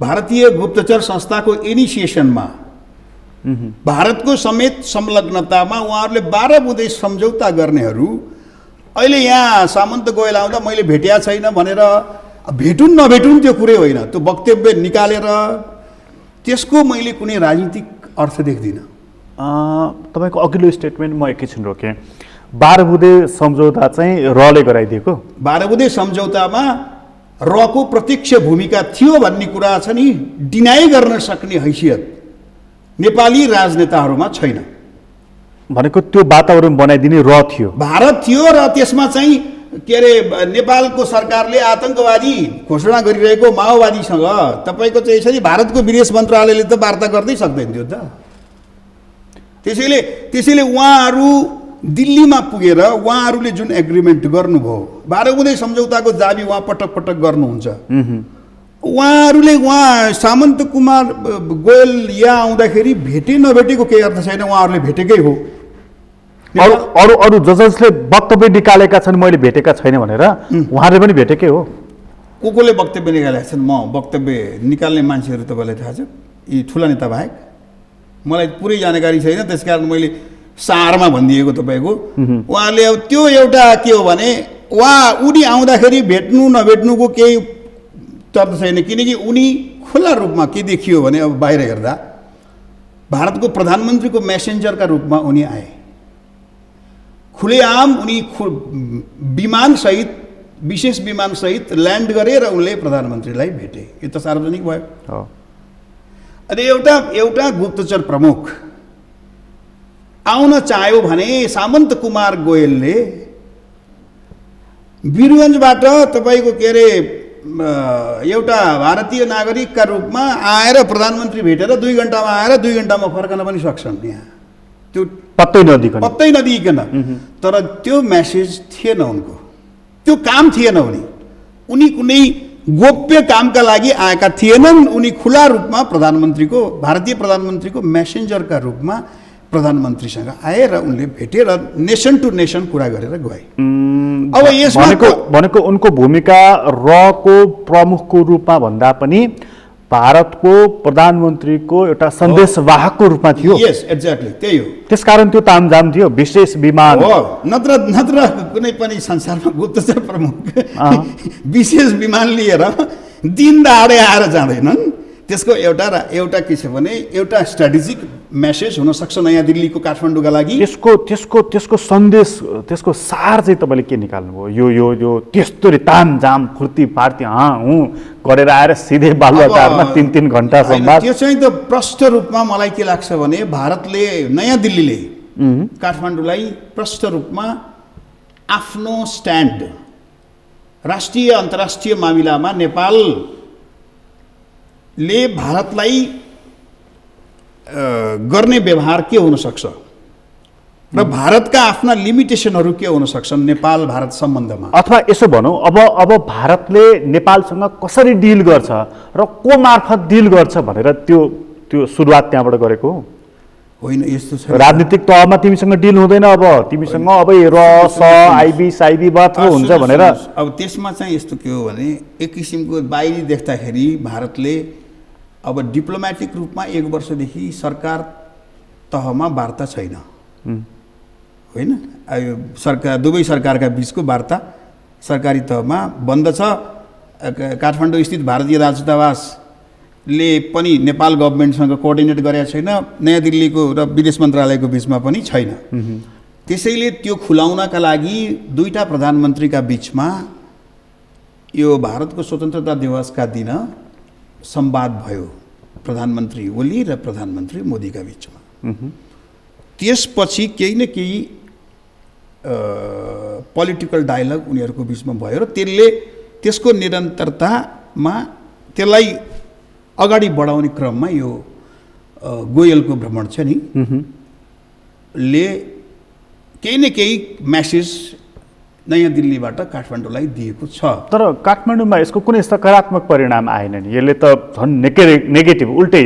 [SPEAKER 2] भारतीय गुप्तचर संस्थाको इनिसिएसनमा भारतको समेत संलग्नतामा उहाँहरूले 12 बुँदे सम्झौता गर्नेहरू अहिले यहाँ सामन्त गोयल आउँदा मैले भेटेको छैन भनेर भेटुन् नभेटुन् त्यो कुरै होइन, त्यो वक्तव्य निकालेर त्यसको मैले कुनै राजनीतिक अर्थ देख्दिनँ।
[SPEAKER 1] तपाईँको अघिल्लो स्टेटमेन्ट म एकैछिन रोकेँ। 12 बुँदे सम्झौता चाहिँ रले गराइदिएको,
[SPEAKER 2] 12 बुँदे सम्झौतामा रको प्रत्यक्ष भूमिका थियो भन्ने कुरा छ नि, डिनाइ गर्न सक्ने हैसियत नेपाली राजनेताहरूमा छैन।
[SPEAKER 1] भनेको त्यो वातावरण बनाइदिने र थियो,
[SPEAKER 2] भारत थियो र त्यसमा चाहिँ के अरे नेपालको सरकारले आतङ्कवादी घोषणा गरिरहेको माओवादीसँग तपाईँको चाहिँ यसरी भारतको विदेश मन्त्रालयले त वार्ता गर्दै सक्दैन थियो त। त्यसैले उहाँहरू दिल्लीमा पुगेर उहाँहरूले जुन एग्रिमेन्ट गर्नुभयो, 12 बुँदे सम्झौताको जाबी उहाँ पटक पटक गर्नुहुन्छ। उहाँहरूले सामन्त कुमार गोयल यहाँ आउँदाखेरि भेटे नभेटेको केही अर्थ छैन, उहाँहरूले भेटेकै हो।
[SPEAKER 1] अरू जसले वक्तव्य निकालेका छन् मैले भेटेका छैन भनेर उहाँहरूले पनि भेटेकै हो।
[SPEAKER 2] कोले वक्तव्य निकालेका छन्? म वक्तव्य निकाल्ने मान्छेहरू तपाईँलाई थाहा छ, यी ठुला नेता बाहेक मलाई पुरै जानकारी छैन, त्यसकारण मैले सारमा भनिदिएको तपाईँको। उहाँहरूले अब त्यो एउटा के हो भने उनी आउँदाखेरि भेट्नु नभेट्नुको केही तर्क छैन, किनकि उनी खुला रूपमा के देखियो भने अब बाहिर हेर्दा भारतको प्रधानमन्त्रीको मेसेन्जरका रूपमा उनी आए। खुलेआम उनी विमानसहित, विशेष विमानसहित ल्यान्ड गरे र उनले प्रधानमन्त्रीलाई भेटे। यो त सार्वजनिक भयो। अनि एउटा गुप्तचर प्रमुख आउन चाह्यो भने सामन्त कुमार गोयलले वीरगञ्जबाट तपाईँको के अरे एउटा भारतीय नागरिकका रूपमा आएर प्रधानमन्त्री भेटेर 2 घन्टामा आएर 2 घन्टामा फर्कन पनि सक्छन्। यहाँ त्यो
[SPEAKER 1] पत्तै नदिइकन
[SPEAKER 2] तर त्यो मेसेज थिएन उनको, त्यो काम थिएन। उनी कुनै गोप्य कामका लागि आएका थिएनन्। उनी खुला रूपमा भारतीय प्रधानमन्त्रीको मेसेन्जरका रूपमा प्रधानमन्त्रीसँग आए र उनले भेटेर नेसन टु नेसन कुरा गरेर गए। अब यसमा
[SPEAKER 1] भनेको उनको भूमिका रको प्रमुखको रूपमा भन्दा पनि भारतको प्रधानमन्त्रीको एउटा सन्देशवाहकको रूपमा थियो।
[SPEAKER 2] यस, एक्ज्याक्टली त्यही हो। त्यसकारण
[SPEAKER 1] त्यो तामझाम थियो, विशेष विमान
[SPEAKER 2] हो। नत्र कुनै पनि संसारमा गुप्तचर प्रमुख विशेष विमान लिएर दिन दहाडे आएर जाँदैनन्। त्यसको एउटा के छ भने एउटा स्ट्राटेजिक मेसेज हुनसक्छ नयाँ दिल्लीको काठमाडौँका लागि।
[SPEAKER 1] त्यसको सन्देश, त्यसको सार चाहिँ तपाईँले के निकाल्नुभयो? यो त्यस्तो तामझाम फुर्ती पार्ती हुँ गरेर आएर सिधै बालुवाटारमा 3-3 घन्टासम्म,
[SPEAKER 2] त्यो चाहिँ त प्रष्ट रूपमा मलाई के लाग्छ भने भारतले, नयाँ दिल्लीले काठमाडौँलाई प्रष्ट रूपमा आफ्नो स्ट्यान्ड राष्ट्रिय अन्तर्राष्ट्रिय मामिलामा नेपालले भारतलाई गर्ने व्यवहार के हुन सक्छ र भारतका आफ्ना लिमिटेसनहरू के हुन सक्छन् नेपाल भारत सम्बन्धमा,
[SPEAKER 1] अथवा यसो भनौँ अब भारतले नेपालसँग कसरी डिल गर्छ र को मार्फत डिल गर्छ भनेर त्यो सुरुवात त्यहाँबाट गरेको
[SPEAKER 2] होइन। यस्तो छ,
[SPEAKER 1] राजनीतिक तहमा तिमीसँग डिल हुँदैन, अब तिमीसँग अब आइबी साइबी बात हुन्छ भनेर।
[SPEAKER 2] अब त्यसमा चाहिँ यस्तो के हो भने एक किसिमको बाहिरी देख्दाखेरि भारतले अब डिप्लोमेटिक रूपमा 1 वर्षदेखि सरकार तहमा वार्ता छैन, होइन? सरकार, दुवै सरकारका बिचको वार्ता सरकारी तहमा बन्द छ। काठमाडौँ स्थित भारतीय राजदूतावासले पनि नेपाल गभर्मेन्टसँग कोअर्डिनेट गरेका छैन, नयाँ दिल्लीको र विदेश मन्त्रालयको बिचमा पनि छैन। त्यसैले त्यो खुलाउनका लागि 2टा प्रधानमन्त्रीका बिचमा यो भारतको स्वतन्त्रता दिवसका दिन संवाद भयो प्रधानमन्त्री ओली र प्रधानमन्त्री मोदीका बिचमा। त्यसपछि केही न केही पोलिटिकल डायलग उनीहरूको बिचमा भयो र त्यसको निरन्तरतामा त्यसलाई अगाडि बढाउने क्रममा यो गोयलको भ्रमण छ नि ले केही न केही म्यासेज नयाँ दिल्लीबाट काठमाडौँलाई दिएको छ।
[SPEAKER 1] तर काठमाडौँमा यसको कुनै सकारात्मक परिणाम आएन नि। यसले त झन् नेगेटिभ उल्टै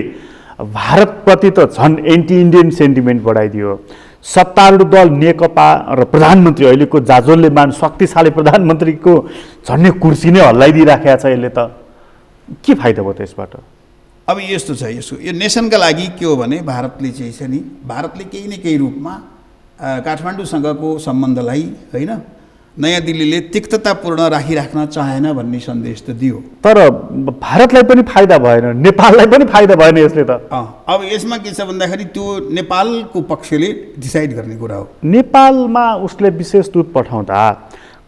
[SPEAKER 1] भारतप्रति त झन् एन्टी इन्डियन सेन्टिमेन्ट बढाइदियो। सत्तारूढ दल नेकपा र प्रधानमन्त्री अहिलेको जाजोल्यमान शक्तिशाली प्रधानमन्त्रीको झन्डै कुर्सी नै हल्लाइदिइराखेको छ। यसले त के फाइदा भयो त यसबाट?
[SPEAKER 2] अब यस्तो छ, यो नेसनका लागि के हो भने भारतले चाहिँ छ नि, भारतले केही न केही रूपमा काठमाडौँसँगको सम्बन्धलाई होइन नयाँ दिल्लीले तिक्ततापूर्ण राखिराख्न चाहेन भन्ने सन्देश त दियो। तर
[SPEAKER 1] भारतलाई पनि फाइदा भएन, नेपाललाई पनि फाइदा भएन यसले त।
[SPEAKER 2] अब यसमा के छ भन्दाखेरि त्यो नेपालको पक्षले डिसाइड गर्ने कुरा हो।
[SPEAKER 1] नेपालमा उसले विशेष दूत पठाउँदा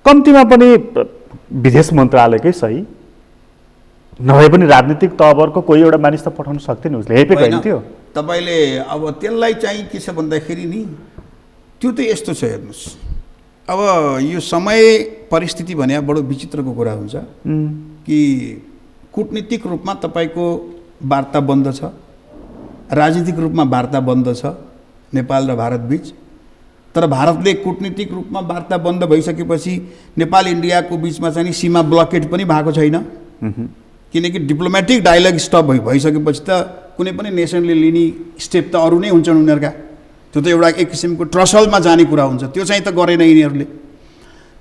[SPEAKER 1] कम्तीमा पनि विदेश मन्त्रालयकै सही नभए पनि राजनीतिक तहबरको कोही एउटा मानिस त पठाउन सक्थेन उसले, हेपे गइन्थ्यो।
[SPEAKER 2] तपाईँले अब त्यसलाई चाहिँ के छ भन्दाखेरि नि त्यो त यस्तो छ हेर्नुहोस्, अब यो समय परिस्थिति भने बडो विचित्रको कुरा हुन्छ कि कूटनीतिक रूपमा तपाईँको वार्ता बन्द छ, राजनीतिक रूपमा वार्ता बन्द छ नेपाल र भारत बीच। तर भारतले कूटनीतिक रूपमा वार्ता बन्द भइसकेपछि नेपाल इन्डियाको बिचमा चाहिँ सीमा ब्लकेट पनि भएको छैन, किनकि डिप्लोमेटिक डायलग स्टप भइसकेपछि त कुनै पनि नेसनले लिने स्टेप त अरू नै हुन्छन् उनीहरूका। त्यो त एउटा एक किसिमको ट्रसलमा जाने कुरा हुन्छ, त्यो चाहिँ त गरेन यिनीहरूले।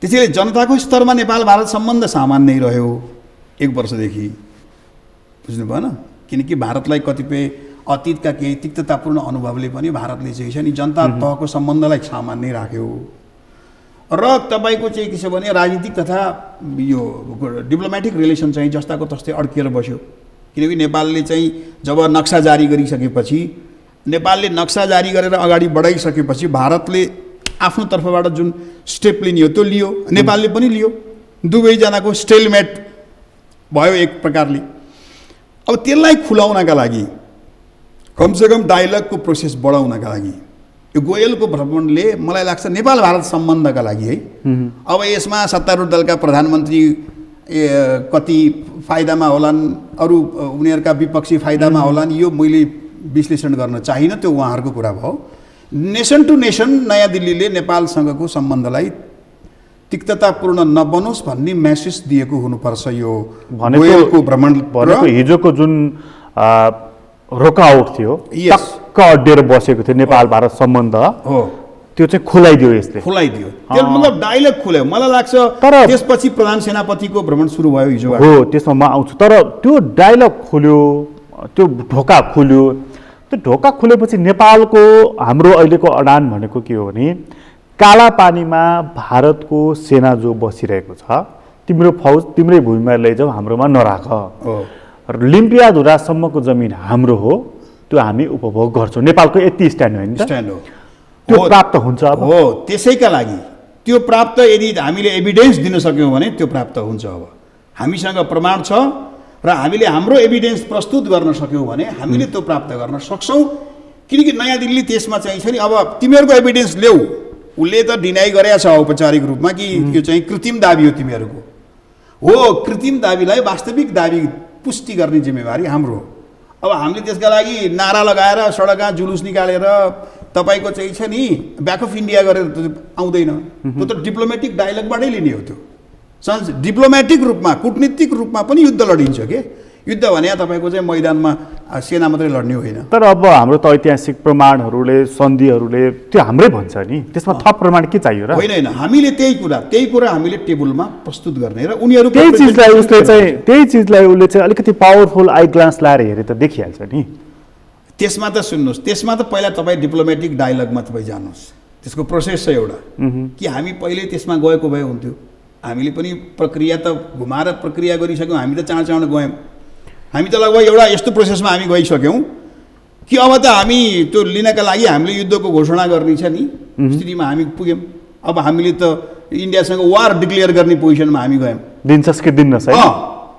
[SPEAKER 2] त्यसैले जनताको स्तरमा नेपाल भारत सम्बन्ध सामान्य नै रह्यो 1 वर्षदेखि, बुझ्नु भएन? किनकि भारतलाई कतिपय अतीतका केही तिक्ततापूर्ण अनुभवले पनि भारतले चाहिँ छ नि जनता तहको सम्बन्धलाई सामान्य नै राख्यो। र तपाईँको चाहिँ के छ भने राजनीतिक तथा यो डिप्लोमेटिक रिलेसन चाहिँ जस्ताको तस्तै अड्किएर बस्यो। किनकि नेपालले चाहिँ जब नक्सा जारी गरिसकेपछि, नेपालले नक्सा जारी गरेर अगाडि बढाइसकेपछि भारतले आफ्नो तर्फबाट जुन स्टेप लिने हो त्यो लियो, नेपालले पनि लियो, दुवैजनाको स्टेलमेट भयो एक प्रकारले। अब त्यसलाई खुलाउनका लागि कमसेकम डायलगको प्रोसेस बढाउनका लागि यो गोयलको भ्रमणले मलाई लाग्छ नेपाल भारत सम्बन्धका लागि है। अब यसमा सत्तारूढ दलका प्रधानमन्त्री कति फाइदामा होलान्, अरू उनीहरूका विपक्षी फाइदामा होलान्, यो मैले विश्लेषण गर्न चाहिनँ, त्यो उहाँहरूको कुरा भयो। नेसन टु नेसन नयाँ दिल्लीले नेपालसँगको सम्बन्धलाई तिक्ततापूर्ण नबनोस् भन्ने मेसेज दिएको हुनुपर्छ यो गोयलको भ्रमण।
[SPEAKER 1] भनेको हिजोको जुन रोकआउट थियो, टक्क अड्डेर बसेको थियो नेपाल भारत सम्बन्ध
[SPEAKER 2] हो,
[SPEAKER 1] त्यो चाहिँ खुलाइदियो, यसले खुलाइदियो।
[SPEAKER 2] त्यो मतलब डायलग खुल्यो मलाई लाग्छ। तर त्यसपछि प्रधान सेनापतिको भ्रमण सुरु भयो हिजो
[SPEAKER 1] हो, त्यसमा म आउँछु। तर त्यो डायलग खुल्यो, त्यो ढोका खुल्यो। त्यो ढोका खुलेपछि नेपालको हाम्रो अहिलेको अडान भनेको के हो भने काला पानीमा भारतको सेना जो बसिरहेको छ, तिम्रो फौज तिम्रै भूमिमा लैजाऊ, हाम्रोमा नराख। लिम्पियाधुरासम्मको जमिन हाम्रो हो, त्यो हामी उपभोग गर्छौँ। नेपालको यति स्ट्यान्ड हो नि,
[SPEAKER 2] स्ट्यान्ड हो,
[SPEAKER 1] त्यो प्राप्त हुन्छ अब
[SPEAKER 2] हो। त्यसैका लागि त्यो प्राप्त यदि हामीले एभिडेन्स दिन सक्यौँ भने त्यो प्राप्त हुन्छ। अब हामीसँग प्रमाण छ र हामीले हाम्रो एभिडेन्स प्रस्तुत गर्न सक्यौँ भने हामीले त्यो प्राप्त गर्न सक्छौँ। किनकि नयाँ दिल्ली त्यसमा चाहिँ छ नि, अब तिमीहरूको एभिडेन्स ल्याऊ। उसले त डिनाइ गरेको छ औपचारिक रूपमा कि यो चाहिँ कृत्रिम दाबी हो तिमीहरूको, हो कृत्रिम दाबीलाई वास्तविक दाबी पुष्टि गर्ने जिम्मेवारी हाम्रो हो। अब हामीले त्यसका लागि नारा लगाएर सडकमा जुलुस निकालेर तपाईँको चाहिँ छ नि ब्याक अफ इन्डिया गरेर आउँदैन, त्यो त डिप्लोमेटिक डायलगबाटै लिने हो। त्यो डिप्लोमेटिक रूपमा कुटनीतिक रूपमा पनि युद्ध लडिन्छ के। युद्ध भने तपाईँको चाहिँ मैदानमा सेना मात्रै लड्ने होइन।
[SPEAKER 1] तर अब हाम्रो त ऐतिहासिक प्रमाणहरूले सन्धिहरूले त्यो हाम्रै भन्छ नि, त्यसमा थप प्रमाण के चाहियो र?
[SPEAKER 2] होइन, हामीले त्यही कुरा हामीले टेबलमा प्रस्तुत गर्ने र उनीहरू
[SPEAKER 1] त्यही चिजलाई उसले चाहिँ अलिकति पावरफुल आई ग्लान्स लाएर हेरे त देखिहाल्छ नि।
[SPEAKER 2] त्यसमा त सुन्नुहोस्, त्यसमा त पहिला तपाईँ डिप्लोमेटिक डायलगमा तपाईँ जानुहोस्, त्यसको प्रोसेस छ एउटा कि हामी पहिले त्यसमा गएको भए हुन्थ्यो। हामीले पनि प्रक्रिया त घुमाएर प्रक्रिया गरिसक्यौँ, हामी त चाँड गयौँ। हामी त लगभग एउटा यस्तो प्रोसेसमा हामी गइसक्यौँ कि अब त हामी त्यो लिनका लागि हामीले युद्धको घोषणा गर्ने छ नि स्थितिमा हामी पुग्यौँ। अब हामीले त इन्डियासँग वार डिक्लेयर गर्ने पोजिसनमा हामी गयौँ।
[SPEAKER 1] दिन्छस् कि दिन्नस् है?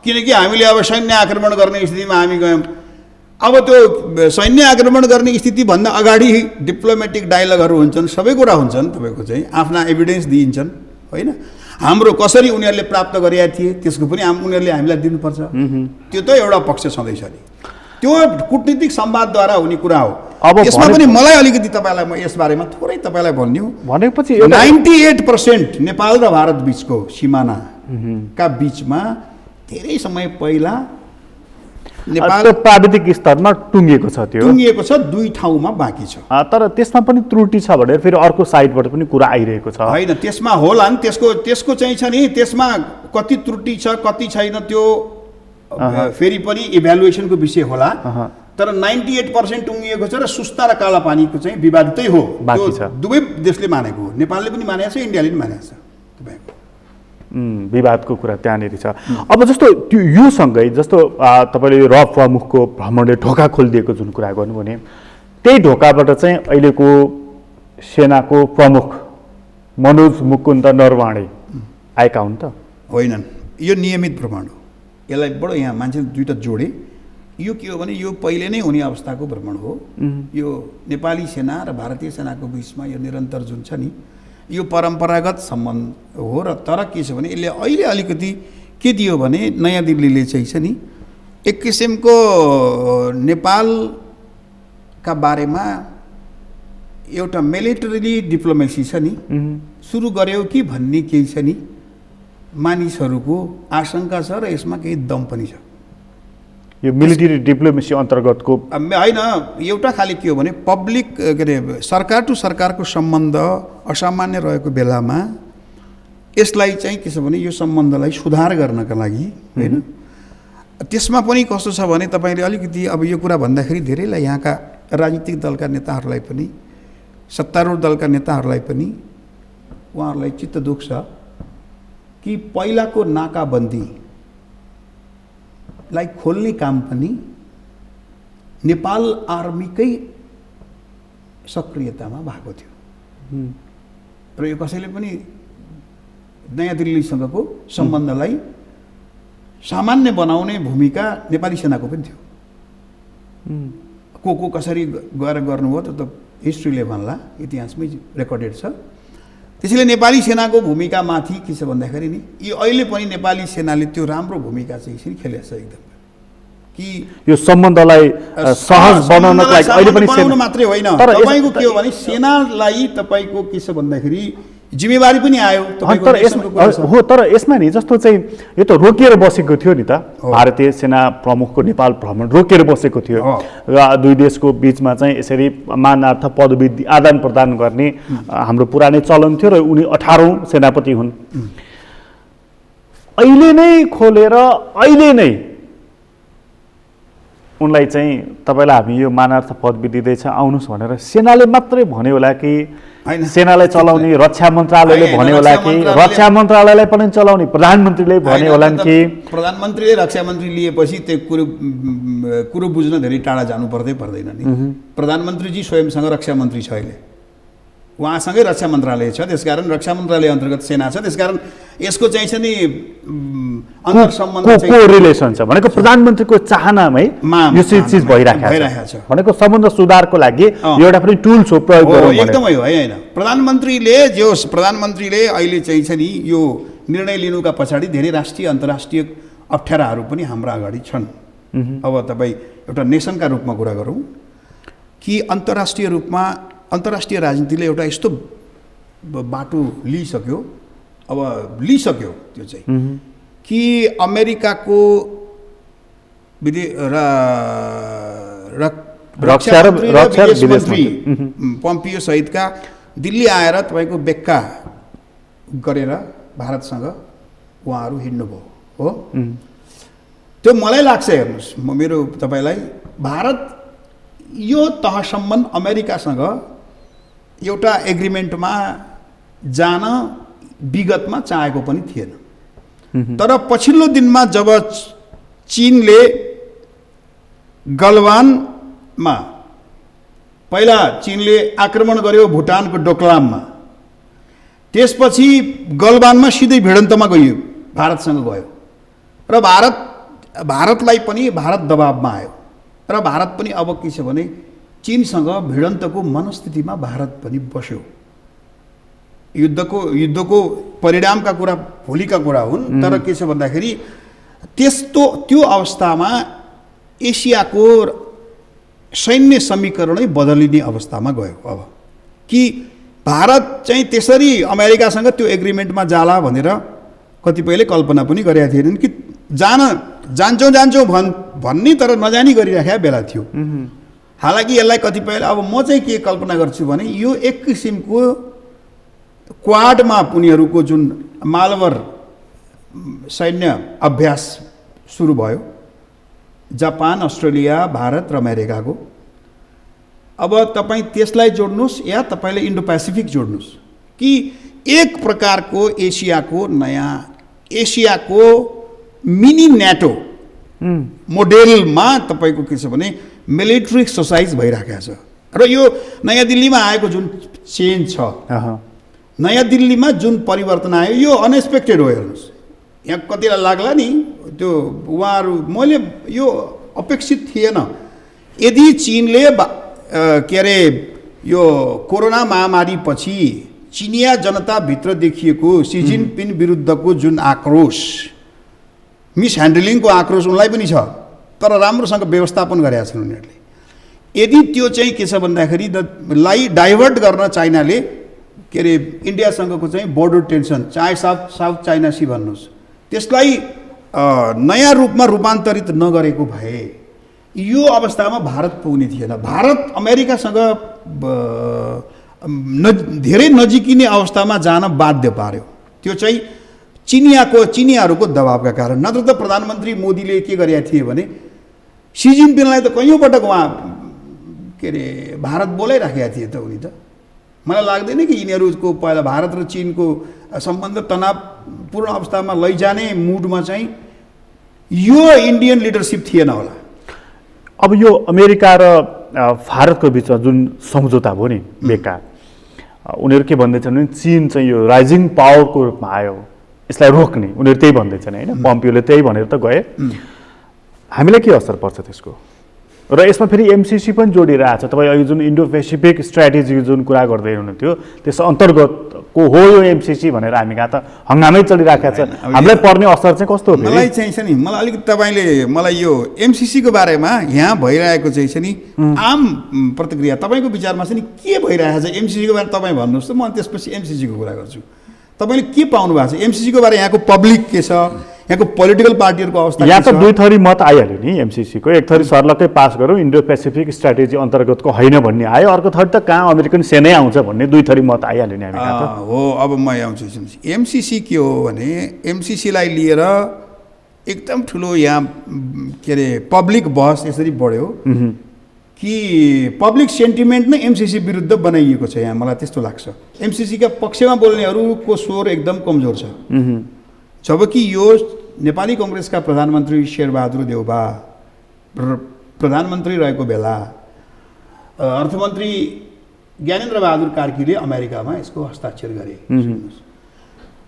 [SPEAKER 2] किनकि हामीले अब सैन्य आक्रमण गर्ने स्थितिमा हामी गयौँ। अब त्यो सैन्य आक्रमण गर्ने स्थितिभन्दा अगाडि डिप्लोमेटिक डायलगहरू हुन्छन्, सबै कुरा हुन्छन्। तपाईँको चाहिँ आफ्ना एभिडेन्स दिइन्छन् होइन। हाम्रो कसरी उनीहरूले प्राप्त गरेका थिए त्यसको पनि उनीहरूले हामीलाई दिनुपर्छ। त्यो त एउटा पक्ष छँदैछ नि, त्यो कूटनीतिक संवादद्वारा हुने कुरा हो। अब यसमा पनि मलाई अलिकति तपाईँलाई म यसबारेमा थोरै तपाईँलाई भन्नु
[SPEAKER 1] भनेपछि
[SPEAKER 2] 98% नेपाल र भारत बिचको सिमानाका बिचमा धेरै समय पहिला नेपाल
[SPEAKER 1] प्राविधिक स्तरमा टुङ्गिएको छ, त्यो
[SPEAKER 2] टुङ्गिएको छ, 2 ठाउँमा बाँकी छ।
[SPEAKER 1] तर त्यसमा पनि त्रुटि छ भनेर फेरि अर्को साइडबाट पनि कुरा आइरहेको छ।
[SPEAKER 2] होइन, त्यसमा होला नि, त्यसको चाहिँ छ नि, त्यसमा कति त्रुटि छ कति छैन त्यो फेरि पनि इभ्यालुएसनको विषय होला। तर 98% टुङ्गिएको छ र सुस्ता र काला पानीको चाहिँ विवादितै हो,
[SPEAKER 1] बाँकी छ।
[SPEAKER 2] दुवै देशले मानेको हो, नेपालले पनि मानेको छ, इन्डियाले पनि मानेको छ। तपाईँको
[SPEAKER 1] विवादको कुरा त्यहाँनिर छ। अब जस्तो त्यो योसँगै जस्तो तपाईँले र प्रमुखको भ्रमणले ढोका खोलिदिएको जुन कुरा गर्नु भने, त्यही ढोकाबाट चाहिँ अहिलेको सेनाको प्रमुख मनोज मुकुन्द नरवाणे आएका हुन् त?
[SPEAKER 2] होइनन्, यो नियमित भ्रमण हो। यसलाई बडो यहाँ मान्छेले दुईवटा जोडे। यो के हो भने यो पहिले नै हुने अवस्थाको भ्रमण हो। यो नेपाली सेना र भारतीय सेनाको बिचमा यो निरन्तर जुन छ नि, यो परम्परागत सम्बन्ध हो। र तर के छ भने यसले अहिले अलिकति के दियो भने नयाँ दिल्लीले चाहिँ छ नि एक किसिमको नेपालका बारेमा एउटा मिलिटरी डिप्लोमेसी छ नि सुरु गर्यो कि भन्ने केही छ नि मानिसहरूको आशंका छ र यसमा केही दम पनि छ।
[SPEAKER 1] यो मिलिटरी डिप्लोमेसी अन्तर्गतको
[SPEAKER 2] होइन, एउटा खालि के हो भने पब्लिक के अरे सरकार टु सरकारको सम्बन्ध असामान्य रहेको बेलामा यसलाई चाहिँ के छ भने यो सम्बन्धलाई सुधार गर्नका लागि होइन, त्यसमा पनि कस्तो छ भने तपाईँले अलिकति अब यो कुरा भन्दाखेरि धेरैलाई यहाँका राजनीतिक दलका नेताहरूलाई पनि सत्तारूढ दलका नेताहरूलाई पनि उहाँहरूलाई चित्त दुख्छ कि पहिलाको नाकाबन्दीलाई खोल्ने काम पनि नेपाल आर्मीकै सक्रियतामा भएको थियो र यो कसैले पनि नयाँ दिल्लीसँगको सम्बन्धलाई सामान्य बनाउने भूमिका नेपाली सेनाको पनि थियो। को कसरी गएर गर्नुभयो त हिस्ट्रीले भन्ला, इतिहासमै रेकर्डेड छ। त्यसैले नेपाली सेनाको भूमिका माथि के छ भन्दाखेरि नि यो अहिले पनि नेपाली सेनाले त्यो राम्रो भूमिका चाहिँ यसरी खेलेको छ एकदम कि
[SPEAKER 1] यो सम्बन्धलाई सहज बनाउनको लागि अहिले पनि
[SPEAKER 2] सेना मात्रै होइन, तपाईँको के हो भने सेनालाई तपाईँको के छ भन्दाखेरि जिम्मेवारी पनि आयो
[SPEAKER 1] हो। तर यसमा नि जस्तो चाहिँ यो त रोकिएर बसेको थियो नि त, भारतीय सेना प्रमुखको नेपाल भ्रमण रोकिएर बसेको थियो र दुई देशको बिचमा चाहिँ यसरी मानार्थ पदवी आदान प्रदान गर्ने हाम्रो पुरानै चलन थियो र उनी 18औं सेनापति हुन्। अहिले नै खोलेर अहिले नै उनलाई चाहिँ तपाईँलाई हामी यो मानार्थ पदवी दिँदैछ आउनुहोस् भनेर सेनाले मात्रै भन्यो होला कि सेनालाई चलाउने रक्षा मन्त्रालयले भन्यो होला कि रक्षा मन्त्रालयलाई पनि चलाउने प्रधानमन्त्रीले भन्यो होला कि
[SPEAKER 2] प्रधानमन्त्रीले रक्षा मन्त्री लिएपछि त्यो कुरो बुझ्न धेरै टाढा जानु पर्दैन नि। प्रधानमन्त्रीजी स्वयंसँग रक्षा मन्त्री छ, अहिले उहाँसँगै रक्षा मन्त्रालय छ, त्यसकारण रक्षा मन्त्रालय अन्तर्गत सेना छ, त्यसकारण यसको चाहिँ छ नि
[SPEAKER 1] को रिलेसन छ भनेको प्रधानमन्त्रीको चाहनामै यो चीज भइरहेको छ भनेको सम्बन्ध सुधारको लागि एउटा पनि टुल्स हो प्रयोग गरौँ
[SPEAKER 2] एकदमै हो होइन। प्रधानमन्त्रीले अहिले चाहिँ छ नि यो निर्णय लिनुका पछाडि धेरै राष्ट्रिय अन्तर्राष्ट्रिय अप्ठ्याराहरू पनि हाम्रा अगाडि छन्। अब तपाईँ एउटा नेसनका रूपमा कुरा गरौँ कि अन्तर्राष्ट्रिय राजनीतिले एउटा यस्तो बाटो लिइसक्यो त्यो चाहिँ कि अमेरिकाको रक्षा मन्त्री पम्पियो सहितका दिल्ली आएर तपाईँको बेक्का गरेर भारतसँग उहाँहरू हिँड्नुभयो हो। त्यो मलाई लाग्छ, हेर्नुहोस् म मेरो तपाईँलाई, भारत यो तहसम्म अमेरिकासँग एउटा एग्रिमेन्टमा जान विगतमा चाहेको पनि थिएन। तर पछिल्लो दिनमा जब चीनले गलवानमा पहिला चीनले आक्रमण गर्यो भुटानको डोकलाममा, त्यसपछि गलवानमा सिधै भिडन्तमा गइयो, भारतसँग गयो र भारतलाई पनि भारत दबावमा आयो र भारत पनि अब के छ भने चीनसँग भिडन्तको मनस्थितिमा भारत पनि बस्यो। युद्धको परिणामका कुरा भोलिका कुरा हुन्, तर के छ भन्दाखेरि त्यो अवस्थामा एसियाको सैन्य समीकरणै बदलिने अवस्थामा गयो। अब कि भारत चाहिँ त्यसरी अमेरिकासँग त्यो एग्रिमेन्टमा जाला भनेर कतिपयले कल्पना पनि गरेका थिएनन् कि जान्छौँ भन्ने तर नजानी गरिराखेका बेला थियो। हालाकि यसलाई कतिपयले अब म चाहिँ के कल्पना गर्छु भने यो एक किसिमको क्वाडमा उनीहरूको जुन मालवर सैन्य अभ्यास सुरु भयो, जापान, अस्ट्रेलिया, भारत र अमेरिकाको, अब तपाईँ त्यसलाई जोड्नुहोस् या तपाईँले इन्डो पेसिफिक जोड्नुहोस् कि एक प्रकारको एसियाको मिनी न्याटो मोडेलमा तपाईँको के छ भने मिलिट्री एक्सर्साइज भइरहेको छ। र यो नयाँ दिल्लीमा आएको जुन चेन्ज छ, नयाँ दिल्लीमा जुन परिवर्तन आयो, यो अनएक्सपेक्टेड हो। हेर्नुहोस्, यहाँ कतिलाई लाग्ला नि त्यो उहाँहरू, मैले यो अपेक्षित थिएन। यदि चीनले के अरे यो कोरोना महामारी पछि चिनिया जनताभित्र देखिएको सी जिनपिङ विरुद्धको जुन आक्रोश, मिसह्यान्डलिङको आक्रोश उनलाई पनि छ, तर राम्रोसँग व्यवस्थापन गरेका छन् उनीहरूले। यदि त्यो चाहिँ के छ भन्दाखेरि लाई डाइभर्ट गर्न चाइनाले के अरे इन्डियासँगको चाहिँ बोर्डर टेन्सन, चाहे साउथ चाइना सी भन्नुहोस्, त्यसलाई नयाँ रूपमा रूपान्तरित नगरेको भए यो अवस्थामा भारत पुग्ने थिएन। भारत अमेरिकासँग धेरै नजिकिने अवस्थामा जान बाध्य पार्यो। त्यो चाहिँ चिनियाहरूको दबावका कारण। नत्र त प्रधानमन्त्री मोदीले के गरेका थिए भने सी जिनपिङलाई त कैयौँ पटक उहाँ के अरे भारत बोलाइराखेका थिए त उनी त। मलाई लाग्दैन कि यिनीहरूको पहिला भारत र चीनको सम्बन्ध तनावपूर्ण अवस्थामा लैजाने मुडमा चाहिँ यो इन्डियन लिडरसिप थिएन होला।
[SPEAKER 1] अब यो अमेरिका र भारतको बिचमा जुन सम्झौता भयो नि बेकार, उनीहरू के भन्दैछन् भने चीन चाहिँ यो राइजिङ पावरको रूपमा आयो, यसलाई रोक्ने उनीहरू त्यही भन्दैछन् होइन। पम्पियोले त्यही भनेर त गए। हामीलाई के असर पर्छ त्यसको? र यसमा फेरि एमसिसी पनि जोडिरहेछ। तपाईँ अहिले जुन इन्डो पेसिफिक स्ट्राटेजी जुन कुरा गर्दै हुनुहुन्थ्यो, त्यस अन्तर्गतको हो यो एमसिसी भनेर हामी कहाँ त हङ्गामै चलिरहेको छ। हामीलाई पर्ने असर चाहिँ कस्तो हो?
[SPEAKER 2] मलाई चाहिँ छ नि, मलाई अलिकति तपाईँले मलाई यो एमसिसीको बारेमा यहाँ भइरहेको चाहिँ छ नि आम प्रतिक्रिया तपाईँको विचारमा चाहिँ नि के भइरहेको छ एमसिसीको बारे तपाईँ भन्नुहोस् त, म त्यसपछि एमसिसीको कुरा गर्छु। तपाईँले के पाउनु भएको छ एमसिसीको बारे? यहाँको पब्लिक के छ, यहाँको पोलिटिकल पार्टीहरूको अवस्था?
[SPEAKER 1] यहाँ त दुई थरी मत आइहाल्यो नि एमसिसीको। एक थरी सर्लक्कै पास गरौँ, इन्डो पेसिफिक स्ट्राटेजी अन्तर्गतको होइन भन्ने आयो, अर्को थरी त कहाँ अमेरिकन सेनै आउँछ भन्ने दुई थरी मत आइहाल्यो नि हामी कहाँ त।
[SPEAKER 2] हो, अब म आउँछु। एमसिसी के हो भने एमसिसीलाई लिएर एकदम ठुलो यहाँ के अरे पब्लिक बहस यसरी बढ्यो कि पब्लिक सेन्टिमेन्ट नै एमसिसी विरुद्ध बनाइएको छ। यहाँ मलाई त्यस्तो लाग्छ एमसिसीका पक्षमा बोल्नेहरूको स्वर एकदम कमजोर छ। जबकि यो नेपाली कङ्ग्रेसका प्रधानमन्त्री शेरबहादुर देउबा प्रधानमन्त्री रहेको बेला अर्थमन्त्री ज्ञानेन्द्र बहादुर कार्कीले अमेरिकामा यसको हस्ताक्षर गरे।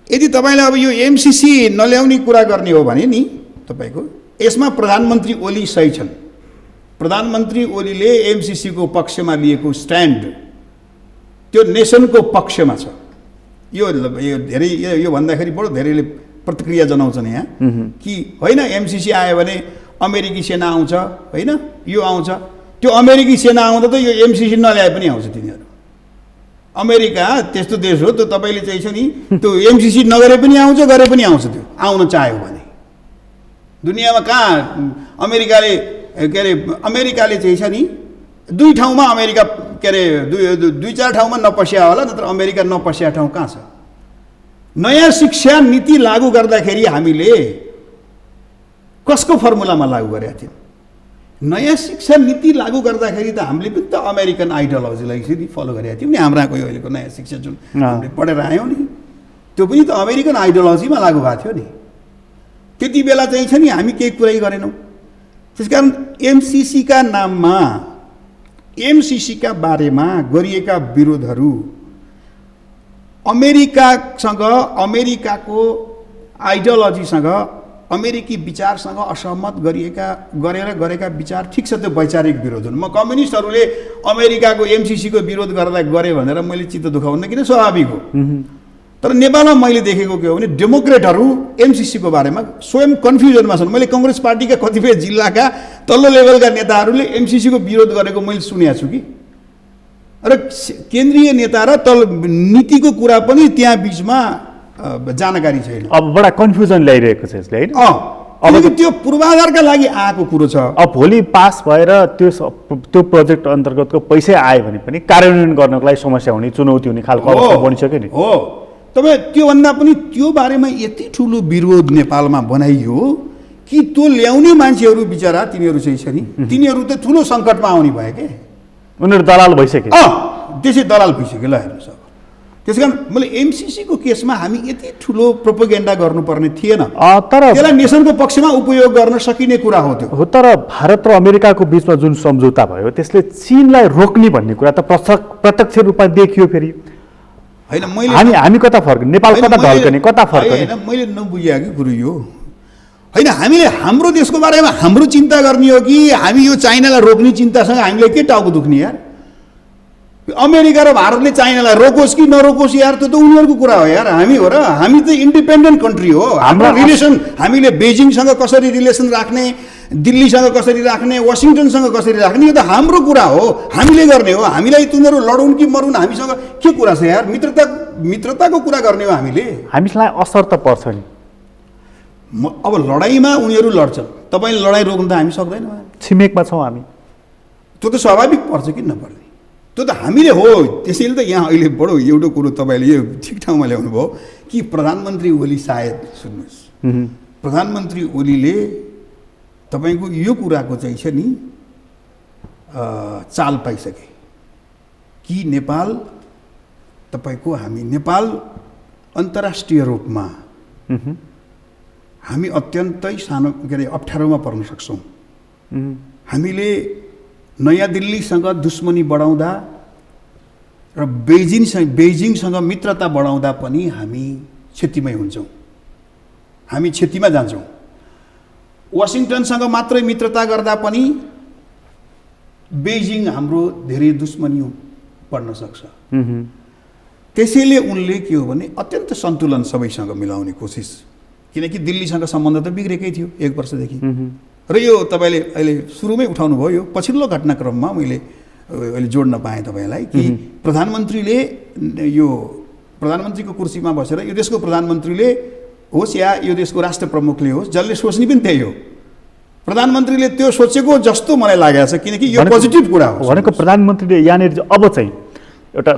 [SPEAKER 2] यदि तपाईँले अब यो एमसिसी नल्याउने कुरा गर्ने हो भने नि तपाईँको यसमा प्रधानमन्त्री ओली सही छन्। प्रधानमन्त्री ओलीले एमसिसीको पक्षमा लिएको स्ट्यान्ड त्यो नेसनको पक्षमा छ। यो धेरै यो भन्दाखेरि बडो धेरैले प्रतिक्रिया जनाउँछन् यहाँ कि होइन एमसिसी आयो भने अमेरिकी सेना आउँछ, होइन यो आउँछ। त्यो अमेरिकी सेना आउँदा त यो एमसिसी नल्याए पनि आउँछ तिनीहरू। अमेरिका त्यस्तो देश हो, त्यो तपाईँले चाहिँ छ नि त्यो एमसिसी नगरे पनि आउँछ, गरे पनि आउँछ। त्यो आउन चाह्यो भने दुनियाँमा कहाँ अमेरिकाले के अरे अमेरिकाले चाहिँ छ नि दुई ठाउँमा अमेरिका के अरे दुई चार ठाउँमा नपस्या होला, नत्र अमेरिका नपस्या ठाउँ कहाँ छ? नयाँ शिक्षा नीति लागू गर्दाखेरि हामीले कसको फर्मुलामा लागू गरेका थियौँ? नयाँ शिक्षा नीति लागू गर्दाखेरि त हामीले पनि त अमेरिकन आइडियोलोजीलाई फेरि फलो गरेका थियौँ नि। हाम्राको यो अहिलेको नयाँ शिक्षा जुन हामीले पढेर आयौँ नि, त्यो पनि त अमेरिकन आइडियोलोजीमा लागू भएको थियो नि। त्यति बेला चाहिँ छ नि हामी केही कुरै गरेनौँ। त्यसकारण एमसिसीका नाममा, एमसिसीका बारेमा गरिएका विरोधहरू अमेरिकासँग अमेरिकाको आइडियोलोजीसँग अमेरिकी विचारसँग असहमत गरेका विचार ठिक छ, त्यो वैचारिक विरोध हुन्। म कम्युनिस्टहरूले अमेरिकाको एमसिसीको विरोध गरे भनेर मैले चित्त दुखाउन किन, स्वाभाविक हो। तर नेपालमा मैले देखेको के हो भने डेमोक्रेटहरू एमसिसीको बारेमा स्वयं कन्फ्युजनमा छन्। मैले कङ्ग्रेस पार्टीका कतिपय जिल्लाका तल्लो लेभलका नेताहरूले एमसिसीको विरोध गरेको मैले सुनेको छु कि, र केन्द्रीय नेता र नीतिको कुरा पनि त्यहाँ बिचमा जानकारी छैन।
[SPEAKER 1] अब बडा कन्फ्युजन ल्याइरहेको छ यसले, होइन?
[SPEAKER 2] अब त्यो पूर्वाधारका लागि आएको कुरो छ।
[SPEAKER 1] अब भोलि पास भएर त्यो प्रोजेक्ट अन्तर्गतको पैसा आयो भने पनि कार्यान्वयन गर्नको लागि समस्या हुने, चुनौती हुने खालको अवस्था बनिसक्यो नि।
[SPEAKER 2] हो, तपाईँ त्योभन्दा पनि त्यो बारेमा यति ठुलो विरोध नेपालमा बनाइयो कि त्यो ल्याउने मान्छेहरू बिचरा तिनीहरू चाहिँ छ नि, तिनीहरू त ठुलो सङ्कटमा आउने भयो के,
[SPEAKER 1] उनीहरू दलाल भइसके।
[SPEAKER 2] त्यसै दलाल भइसक्यो ल, हेर्नुहोस्। अब त्यस कारण मैले एमसिसीको केसमा हामी यति ठुलो प्रोपोगेन्डा गर्नुपर्ने थिएन,
[SPEAKER 1] तर
[SPEAKER 2] त्यसलाई नेसनको पक्षमा उपयोग गर्न सकिने कुरा हो त्यो।
[SPEAKER 1] हो, तर भारत र अमेरिकाको बिचमा जुन सम्झौता भयो त्यसले चीनलाई रोक्ने भन्ने कुरा त प्रत्यक्ष रूपमा देखियो। फेरि
[SPEAKER 2] होइन, मैले
[SPEAKER 1] हामी कता फर्क, नेपाल कता ढल्कने, कता फर्कने?
[SPEAKER 2] होइन, मैले नबुझेको कुरो यो होइन। हामीले हाम्रो देशको बारेमा हाम्रो चिन्ता गर्ने हो कि हामी यो चाइनालाई रोक्ने चिन्तासँग हामीलाई के टाउको दुख्ने यार? अमेरिका र भारतले चाइनालाई रोकोस् कि नरोकोस् यार, त्यो त उनीहरूको कुरा हो यार। हामी हो र, हामी त इन्डिपेन्डेन्ट कन्ट्री हो। हाम्रो रिलेसन, हामीले बेजिङसँग कसरी रिलेसन राख्ने, दिल्लीसँग कसरी राख्ने, वासिङटनसँग कसरी राख्ने, यो त हाम्रो कुरा हो, हामीले गर्ने हो। हामीलाई तिनीहरू लडौन् कि मरुन्, हामीसँग के कुरा छ यार? मित्रताको कुरा गर्ने हो हामीले।
[SPEAKER 1] हामीलाई असर त पर्छ नि।
[SPEAKER 2] अब लडाइँमा उनीहरू लड्छन्, तपाईँले लडाइँ रोक्नु त हामी सक्दैनौँ।
[SPEAKER 1] छिमेकमा छौँ हामी,
[SPEAKER 2] त्यो त स्वाभाविक पर्छ, किन नपर्ने? त्यो त हामीले हो। त्यसैले त यहाँ अहिले बडो एउटा कुरो तपाईँले यो ठिक ठाउँमा ल्याउनु भयो कि प्रधानमन्त्री ओली, सायद सुन्नुहोस्, प्रधानमन्त्री ओलीले तपाईँको यो कुराको चाहिँ छ नि चाल पाइसके कि नेपाल तपाईँको नेपाल अन्तर्राष्ट्रिय रूपमा हामी अत्यन्तै सानो के अरे अप्ठ्यारोमा पर्न सक्छौँ। हामीले नयाँ दिल्लीसँग दुश्मनी बढाउँदा र बेजिङसँग मित्रता बढाउँदा पनि हामी क्षतिमै हुन्छौँ, हामी क्षतिमा जान्छौँ। वासिङटनसँग मात्रै मित्रता गर्दा पनि बेजिङ हाम्रो धेरै दुश्मनी पर्न सक्छ। त्यसैले उनले के हो भने अत्यन्त सन्तुलन सबैसँग मिलाउने कोसिस, किनकि दिल्लीसँग सम्बन्ध त बिग्रेकै थियो 1 वर्षदेखि। र यो तपाईँले अहिले सुरुमै उठाउनु भयो, यो पछिल्लो घटनाक्रममा मैले अहिले जोड्न पाएँ तपाईँलाई कि प्रधानमन्त्रीले यो प्रधानमन्त्रीको कुर्सीमा बसेर यो देशको प्रधानमन्त्रीले होस् या यो देशको राष्ट्र प्रमुखले होस्, जसले सोच्ने पनि त्यही हो। प्रधानमन्त्रीले त्यो सोचेको जस्तो मलाई लागेको छ, किनकि यो पोजिटिभ कुरा हो।
[SPEAKER 1] भनेको प्रधानमन्त्रीले यहाँनिर अब चाहिँ एउटा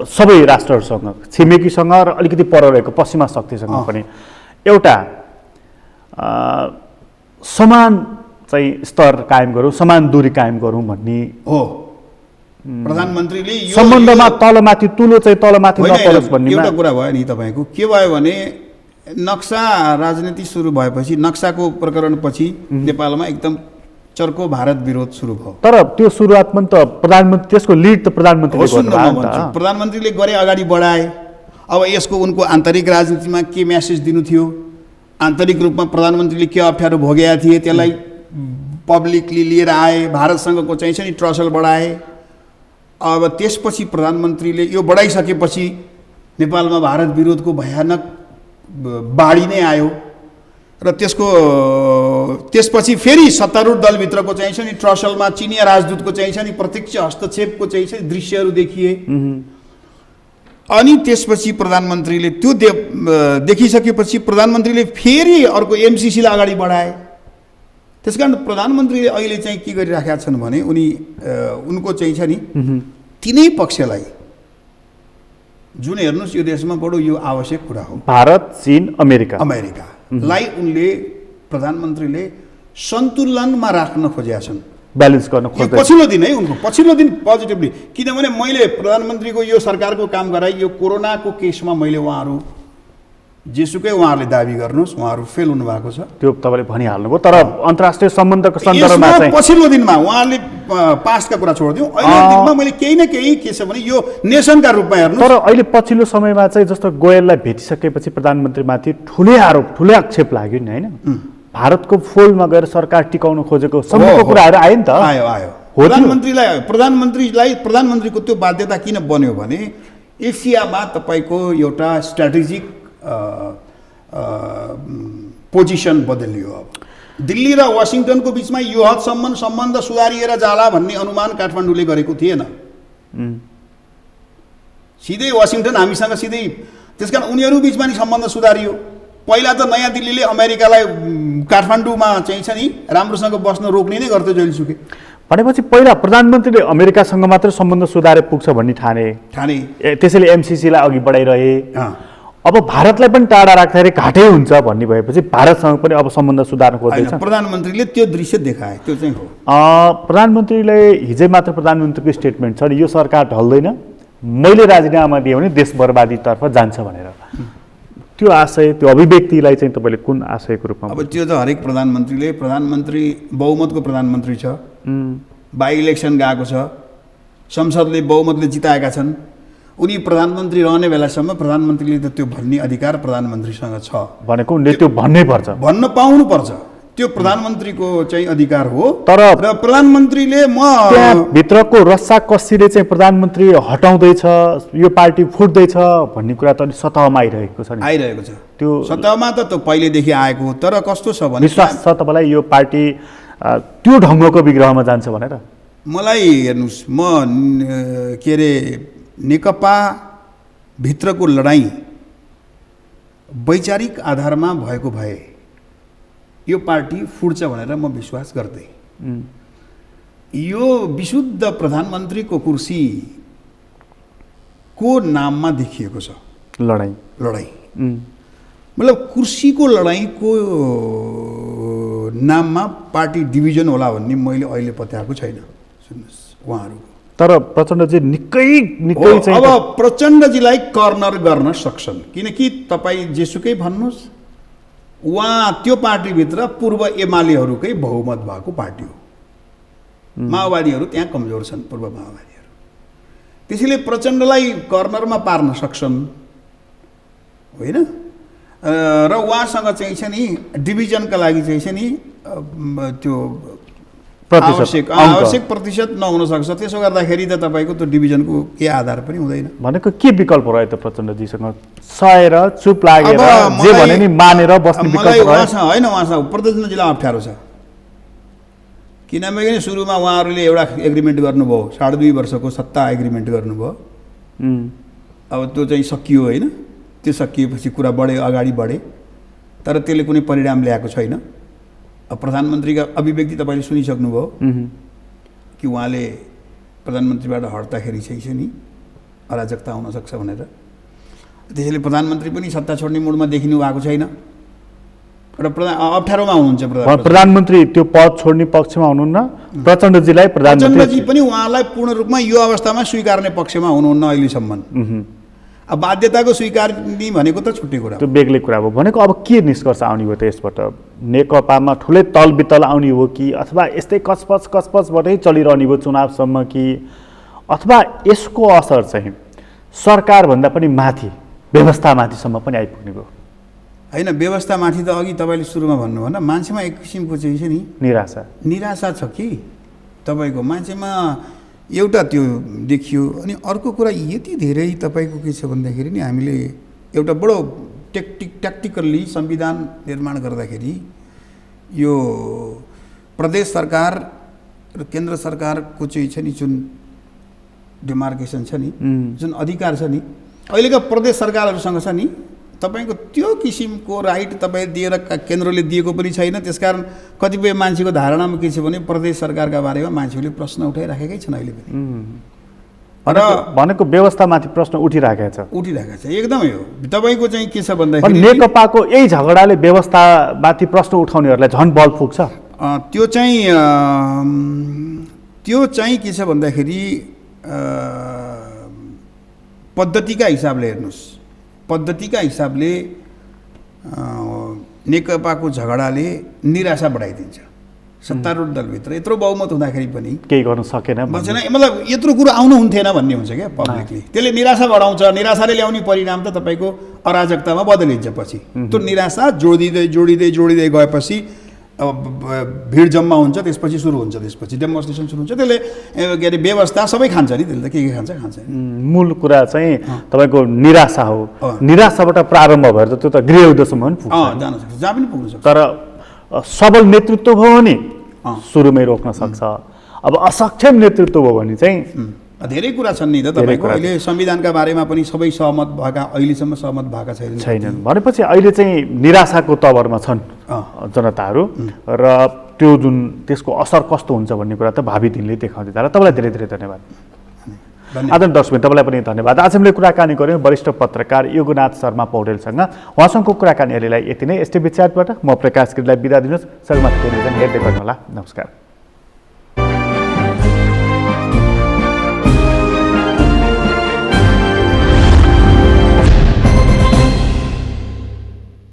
[SPEAKER 1] सबै राष्ट्रहरूसँग, छिमेकीसँग र अलिकति पर रहेको पश्चिमा शक्तिसँग पनि एउटा समान चाहिँ स्तर कायम गरौँ, समान दूरी कायम गरौँ भन्ने
[SPEAKER 2] हो। प्रधानमन्त्रीले यो
[SPEAKER 1] सम्बन्धमा तलमाथि तुलो चाहिँ तलमाथि नपरोस् भन्ने
[SPEAKER 2] एउटा कुरा भयो नि। तपाईँको के भयो भने नक्सा राजनीति सुरु भएपछि, नक्साको प्रकरणपछि नेपालमा एकदम चर्को भारत विरोध सुरु भयो।
[SPEAKER 1] तर त्यो सुरुवात पनि त प्रधानमन्त्री, त्यसको लिड त प्रधानमन्त्रीले गर्नुभयो।
[SPEAKER 2] प्रधानमन्त्रीले गरे, अगाडि बढाए। अब यसको उनको आन्तरिक राजनीतिमा के म्यासेज दिनु थियो, आन्तरिक रूपमा प्रधानमन्त्रीले के अप्ठ्यारो भोगेका थिए, त्यसलाई पब्लिकली लिएर आए, भारतसँगको चाहिँ छ नि ट्रसल बढाए। अब त्यसपछि प्रधानमन्त्रीले यो बढाइसकेपछि नेपालमा भारत विरोधको भयानक बाढी नै आयो र त्यसपछि फेरि सत्तारूढ दलभित्रको चाहिँ छ नि ट्रसलमा चिनिया राजदूतको चाहिँ छ नि प्रत्यक्ष हस्तक्षेपको चाहिँ छ नि दृश्यहरू देखिए। अनि त्यसपछि प्रधानमन्त्रीले त्यो देखिसकेपछि प्रधानमन्त्रीले फेरि अर्को एमसिसीलाई अगाडि बढाए। त्यसकारण प्रधानमन्त्रीले अहिले चाहिँ के गरिराखेका छन् भने उनको चाहिँ छ नि तिनै पक्षलाई, जुन हेर्नुहोस् यो देशमा बडो यो आवश्यक कुरा हो,
[SPEAKER 1] भारत, चीन, अमेरिकालाई
[SPEAKER 2] उनले प्रधानमन्त्रीले सन्तुलनमा राख्न खोजेका छन्,
[SPEAKER 1] ब्यालेन्स गर्न खोज्दै।
[SPEAKER 2] पछिल्लो दिन है, उनको पछिल्लो दिन पोजिटिभली, किनभने मैले प्रधानमन्त्रीको यो सरकारको काम गराएँ, यो कोरोनाको केसमा मैले उहाँहरू जेसुकै उहाँहरूले दाबी गर्नुहोस्, उहाँहरू फेल हुनुभएको छ,
[SPEAKER 1] त्यो तपाईँले भनिहाल्नुभयो। तर अन्तर्राष्ट्रिय सम्बन्धको सन्दर्भमा चाहिँ
[SPEAKER 2] पछिल्लो दिनमा उहाँहरूले पास्टका कुरा छोडिदिउँ, अहिलेको दिनमा मैले केही न केही के छ भने यो नेसनका रूपमा हेर्नु।
[SPEAKER 1] तर अहिले पछिल्लो समयमा चाहिँ जस्तो गोयललाई भेटिसकेपछि प्रधानमन्त्रीमाथि ठुलै आरोप ठुलै आक्षेप लाग्यो नि होइन, भारतको फोल्डमा गएर सरकार टिकाउन खोजेको सम्मको कुराहरू आयो नि त।
[SPEAKER 2] आयो प्रधानमन्त्रीको त्यो बाध्यता किन बन्यो भने एसियामा तपाईँको एउटा स्ट्राटेजिक पोजिसन बदलियो। अब दिल्ली र वासिङटनको बिचमा यो हदसम्म सम्बन्ध सुधारिएर जाला भन्ने अनुमान काठमाडौँले गरेको थिएन। सिधै वासिङटन हामीसँग सिधै, त्यसकारण उनीहरू बिचमा नि सम्बन्ध सुधारियो। पहिला त नयाँ दिल्लीले अमेरिकालाई काठमाडौँमा चाहिँ छ नि राम्रोसँग बस्न रोक्ने नै गर्थ्यो जहिलेसुकै।
[SPEAKER 1] भनेपछि पहिला प्रधानमन्त्रीले अमेरिकासँग मात्र सम्बन्ध सुधारे पुग्छ भन्ने ठाने, त्यसैले एमसिसीलाई अघि बढाइरहे। अब भारतलाई पनि टाढा राख्दाखेरि घाटै हुन्छ भन्ने भएपछि भारतसँग पनि अब सम्बन्ध सुधार्न खोज्दैछ।
[SPEAKER 2] प्रधानमन्त्रीले त्यो दृश्य देखाए, त्यो चाहिँ हो।
[SPEAKER 1] प्रधानमन्त्रीले हिजै मात्र प्रधानमन्त्रीको स्टेटमेन्ट छ नि, यो सरकार ढल्दैन, मैले राजीनामा दिएँ भने देश बर्बादीतर्फ जान्छ भनेर। त्यो आशय, त्यो अभिव्यक्तिलाई चाहिँ तपाईँले कुन आशयको रूपमा?
[SPEAKER 2] अब त्यो त हरेक प्रधानमन्त्री बहुमतको प्रधानमन्त्री छ, बाई इलेक्सन गएको छ, संसदले बहुमतले जिताएका छन्, उनी प्रधानमन्त्री रहने बेलासम्म प्रधानमन्त्रीले त त्यो भन्ने अधिकार प्रधानमन्त्रीसँग छ।
[SPEAKER 1] भनेको उनले त्यो भन्नै पर्छ,
[SPEAKER 2] भन्न पाउनुपर्छ, त्यो प्रधानमन्त्रीको चाहिँ अधिकार हो।
[SPEAKER 1] तर
[SPEAKER 2] प्रधानमन्त्रीले
[SPEAKER 1] भित्रको रस्सा कसीले चाहिँ प्रधानमन्त्री हटाउँदैछ, यो पार्टी फुट्दैछ भन्ने कुरा त अलि सतहमा आइरहेको छ। त्यो
[SPEAKER 2] सतहमा त पहिलेदेखि आएको हो। तर कस्तो छ भने
[SPEAKER 1] विश्वास छ तपाईँलाई यो पार्टी त्यो ढङ्गको विग्रहमा जान्छ भनेर?
[SPEAKER 2] मलाई हेर्नुहोस्, म के अरे नेकपा भित्रको लडाईँ वैचारिक आधारमा भएको भए यो पार्टी फुट्छ भनेर म विश्वास गर्दै। यो विशुद्ध प्रधानमन्त्रीको कुर्सीको नाममा देखिएको छ लडाईँ। मतलब कुर्सीको लडाईँको नाममा पार्टी डिभिजन होला भन्ने मैले अहिले पत्याएको छैन। सुन्नुहोस् उहाँहरूको।
[SPEAKER 1] तर प्रचण्डजी निकै चाहिँ
[SPEAKER 2] अब प्रचण्डजीलाई कर्नर गर्न सक्छन्, किनकि तपाईँ जेसुकै भन्नुहोस्, उहाँ त्यो पार्टीभित्र पूर्व एमालेहरूकै बहुमत भएको पार्टी हो। माओवादीहरू त्यहाँ कमजोर छन्, पूर्व माओवादीहरू। त्यसैले प्रचण्डलाई कर्नरमा पार्न सक्छन् होइन। र उहाँसँग चाहिँ छ नि डिभिजनका लागि चाहिँ छ नि त्यो आवश्यक प्रतिशत नहुन सक्छ। त्यसो गर्दाखेरि त तपाईँको त्यो डिभिजनको के आधार पनि हुँदैन।
[SPEAKER 1] भनेको के विकल्प रह्यो त प्रचण्डजीसँग? सहेर चुप लागेर जे भने नि मानेर बस्ने विकल्प रह्यो
[SPEAKER 2] होइन? उहाँसँग प्रचण्डजीलाई अप्ठ्यारो छ, किनभने सुरुमा उहाँहरूले एउटा एग्रिमेन्ट गर्नुभयो, 2.5 वर्षको सत्ता एग्रिमेन्ट गर्नुभयो। अब त्यो चाहिँ सकियो होइन, त्यो सकिएपछि कुरा बढ्यो, अगाडि बढे, तर त्यसले कुनै परिणाम ल्याएको छैन। अब प्रधानमन्त्रीका अभिव्यक्ति तपाईँले सुनिसक्नुभयो कि उहाँले प्रधानमन्त्रीबाट हट्दाखेरि चाहिँ नि अराजकता हुन सक्छ भनेर। त्यसैले प्रधानमन्त्री पनि सत्ता छोड्ने मुडमा देखिनु भएको छैन र अप्ठ्यारोमा हुनुहुन्छ।
[SPEAKER 1] प्रधानमन्त्री त्यो पद छोड्ने पक्षमा हुनुहुन्न, प्रचण्डजीलाई
[SPEAKER 2] प्रचण्डजी पनि उहाँलाई पूर्ण रूपमा यो अवस्थामा स्वीकार्ने पक्षमा हुनुहुन्न अहिलेसम्म। अब बाध्यताको स्वीकार्ने भनेको त छुट्टै कुरा,
[SPEAKER 1] त्यो बेग्लै कुरा हो। भनेको अब के निष्कर्ष आउने हो त यसबाट? नेकपामा ठुलै तलबितल आउने हो कि अथवा यस्तै कसपसबाटै चलिरहने हो चुनावसम्म कि अथवा यसको असर चाहिँ सरकारभन्दा पनि माथि व्यवस्थामाथिसम्म पनि आइपुग्ने भयो?
[SPEAKER 2] होइन, व्यवस्थामाथि त अघि तपाईँले सुरुमा भन्नुभयो न, मान्छेमा एक किसिमको चाहिँ छ नि निराशा छ कि तपाईँको मान्छेमा एउटा त्यो देखियो। अनि अर्को कुरा यति धेरै तपाईँको के छ भन्दाखेरि नि हामीले एउटा बडो ट्याक्टिकल्ली संविधान निर्माण गर्दाखेरि यो प्रदेश सरकार र केन्द्र सरकारको चाहिँ छ नि जुन डिमार्केसन छ नि, जुन अधिकार छ नि अहिलेका प्रदेश सरकारहरूसँग छ नि, तपाईँको त्यो किसिमको राइट तपाईँ दिएर केन्द्रले दिएको पनि छैन। त्यसकारण कतिपय मान्छेको धारणामा के छ भने प्रदेश सरकारका बारेमा मान्छेहरूले प्रश्न उठाइराखेकै छन् अहिले पनि।
[SPEAKER 1] र भनेको व्यवस्थामाथि प्रश्न उठिराखेको
[SPEAKER 2] छ एकदमै हो। तपाईँको चाहिँ के छ भन्दाखेरि
[SPEAKER 1] नेकपाको यही झगडाले व्यवस्थामाथि प्रश्न उठाउनेहरूलाई झन् बल पुग्छ।
[SPEAKER 2] त्यो चाहिँ के छ भन्दाखेरि पद्धतिका हिसाबले हेर्नुहोस्, पद्धतिका हिसाबले नेकपाको झगडाले निराशा बढाइदिन्छ, सत्तारूढ दलभित्र यत्रो बहुमत हुँदाखेरि पनि
[SPEAKER 1] केही गर्न सकेन
[SPEAKER 2] बसेन, मतलब यत्रो कुरो आउनु हुन्थेन भन्ने हुन्छ क्या पब्लिकली। त्यसले निराशा बढाउँछ। निराशाले ल्याउने परिणाम त तपाईँको अराजकतामा बदलिन्छ पछि। त्यो निराशा जोडिँदै जोडिँदै जोडिँदै गएपछि अब भिड जम्मा हुन्छ, त्यसपछि सुरु हुन्छ, त्यसपछि डेमोन्स्ट्रेसन सुरु हुन्छ। त्यसले के अरे व्यवस्था सबै खान्छ नि, त्यसले त के खान्छ।
[SPEAKER 1] मूल कुरा चाहिँ तपाईँको निराशा हो। निराशाबाट प्रारम्भ भएर त त्यो त गृह उद्देश्यमा पनि पुग्छ,
[SPEAKER 2] जान सक्छ, जहाँ पनि पुग्न सक्छ।
[SPEAKER 1] तर सबल नेतृत्व भयो भने सुरुमै रोक्न सक्छ। अब असक्षम नेतृत्व भयो भने चाहिँ
[SPEAKER 2] धेरै कुरा छन् नि त तपाईँको। अहिले संविधानका बारेमा पनि सबै सहमत भएका, अहिलेसम्म सहमत भएका
[SPEAKER 1] छैनन् भनेपछि अहिले चाहिँ निराशाको तवरमा छन् जनताहरू र त्यो जुन त्यसको असर कस्तो हुन्छ भन्ने कुरा त भावी दिनले देखाउँदै जाला। तपाईँलाई धेरै धेरै धन्यवाद। आदरणीय दर्शक तपाईँलाई पनि धन्यवाद। आज हामीले कुराकानी गऱ्यौँ वरिष्ठ पत्रकार योगनाथ शर्मा पौडेलसँग। उहाँसँगको कुराकानी अहिलेलाई यति नै। एसटिभी च्याटबाट म प्रकाश गिरीलाई बिदा दिनुहोस्। सगमा हेर्दै गर्नुहोला। नमस्कार।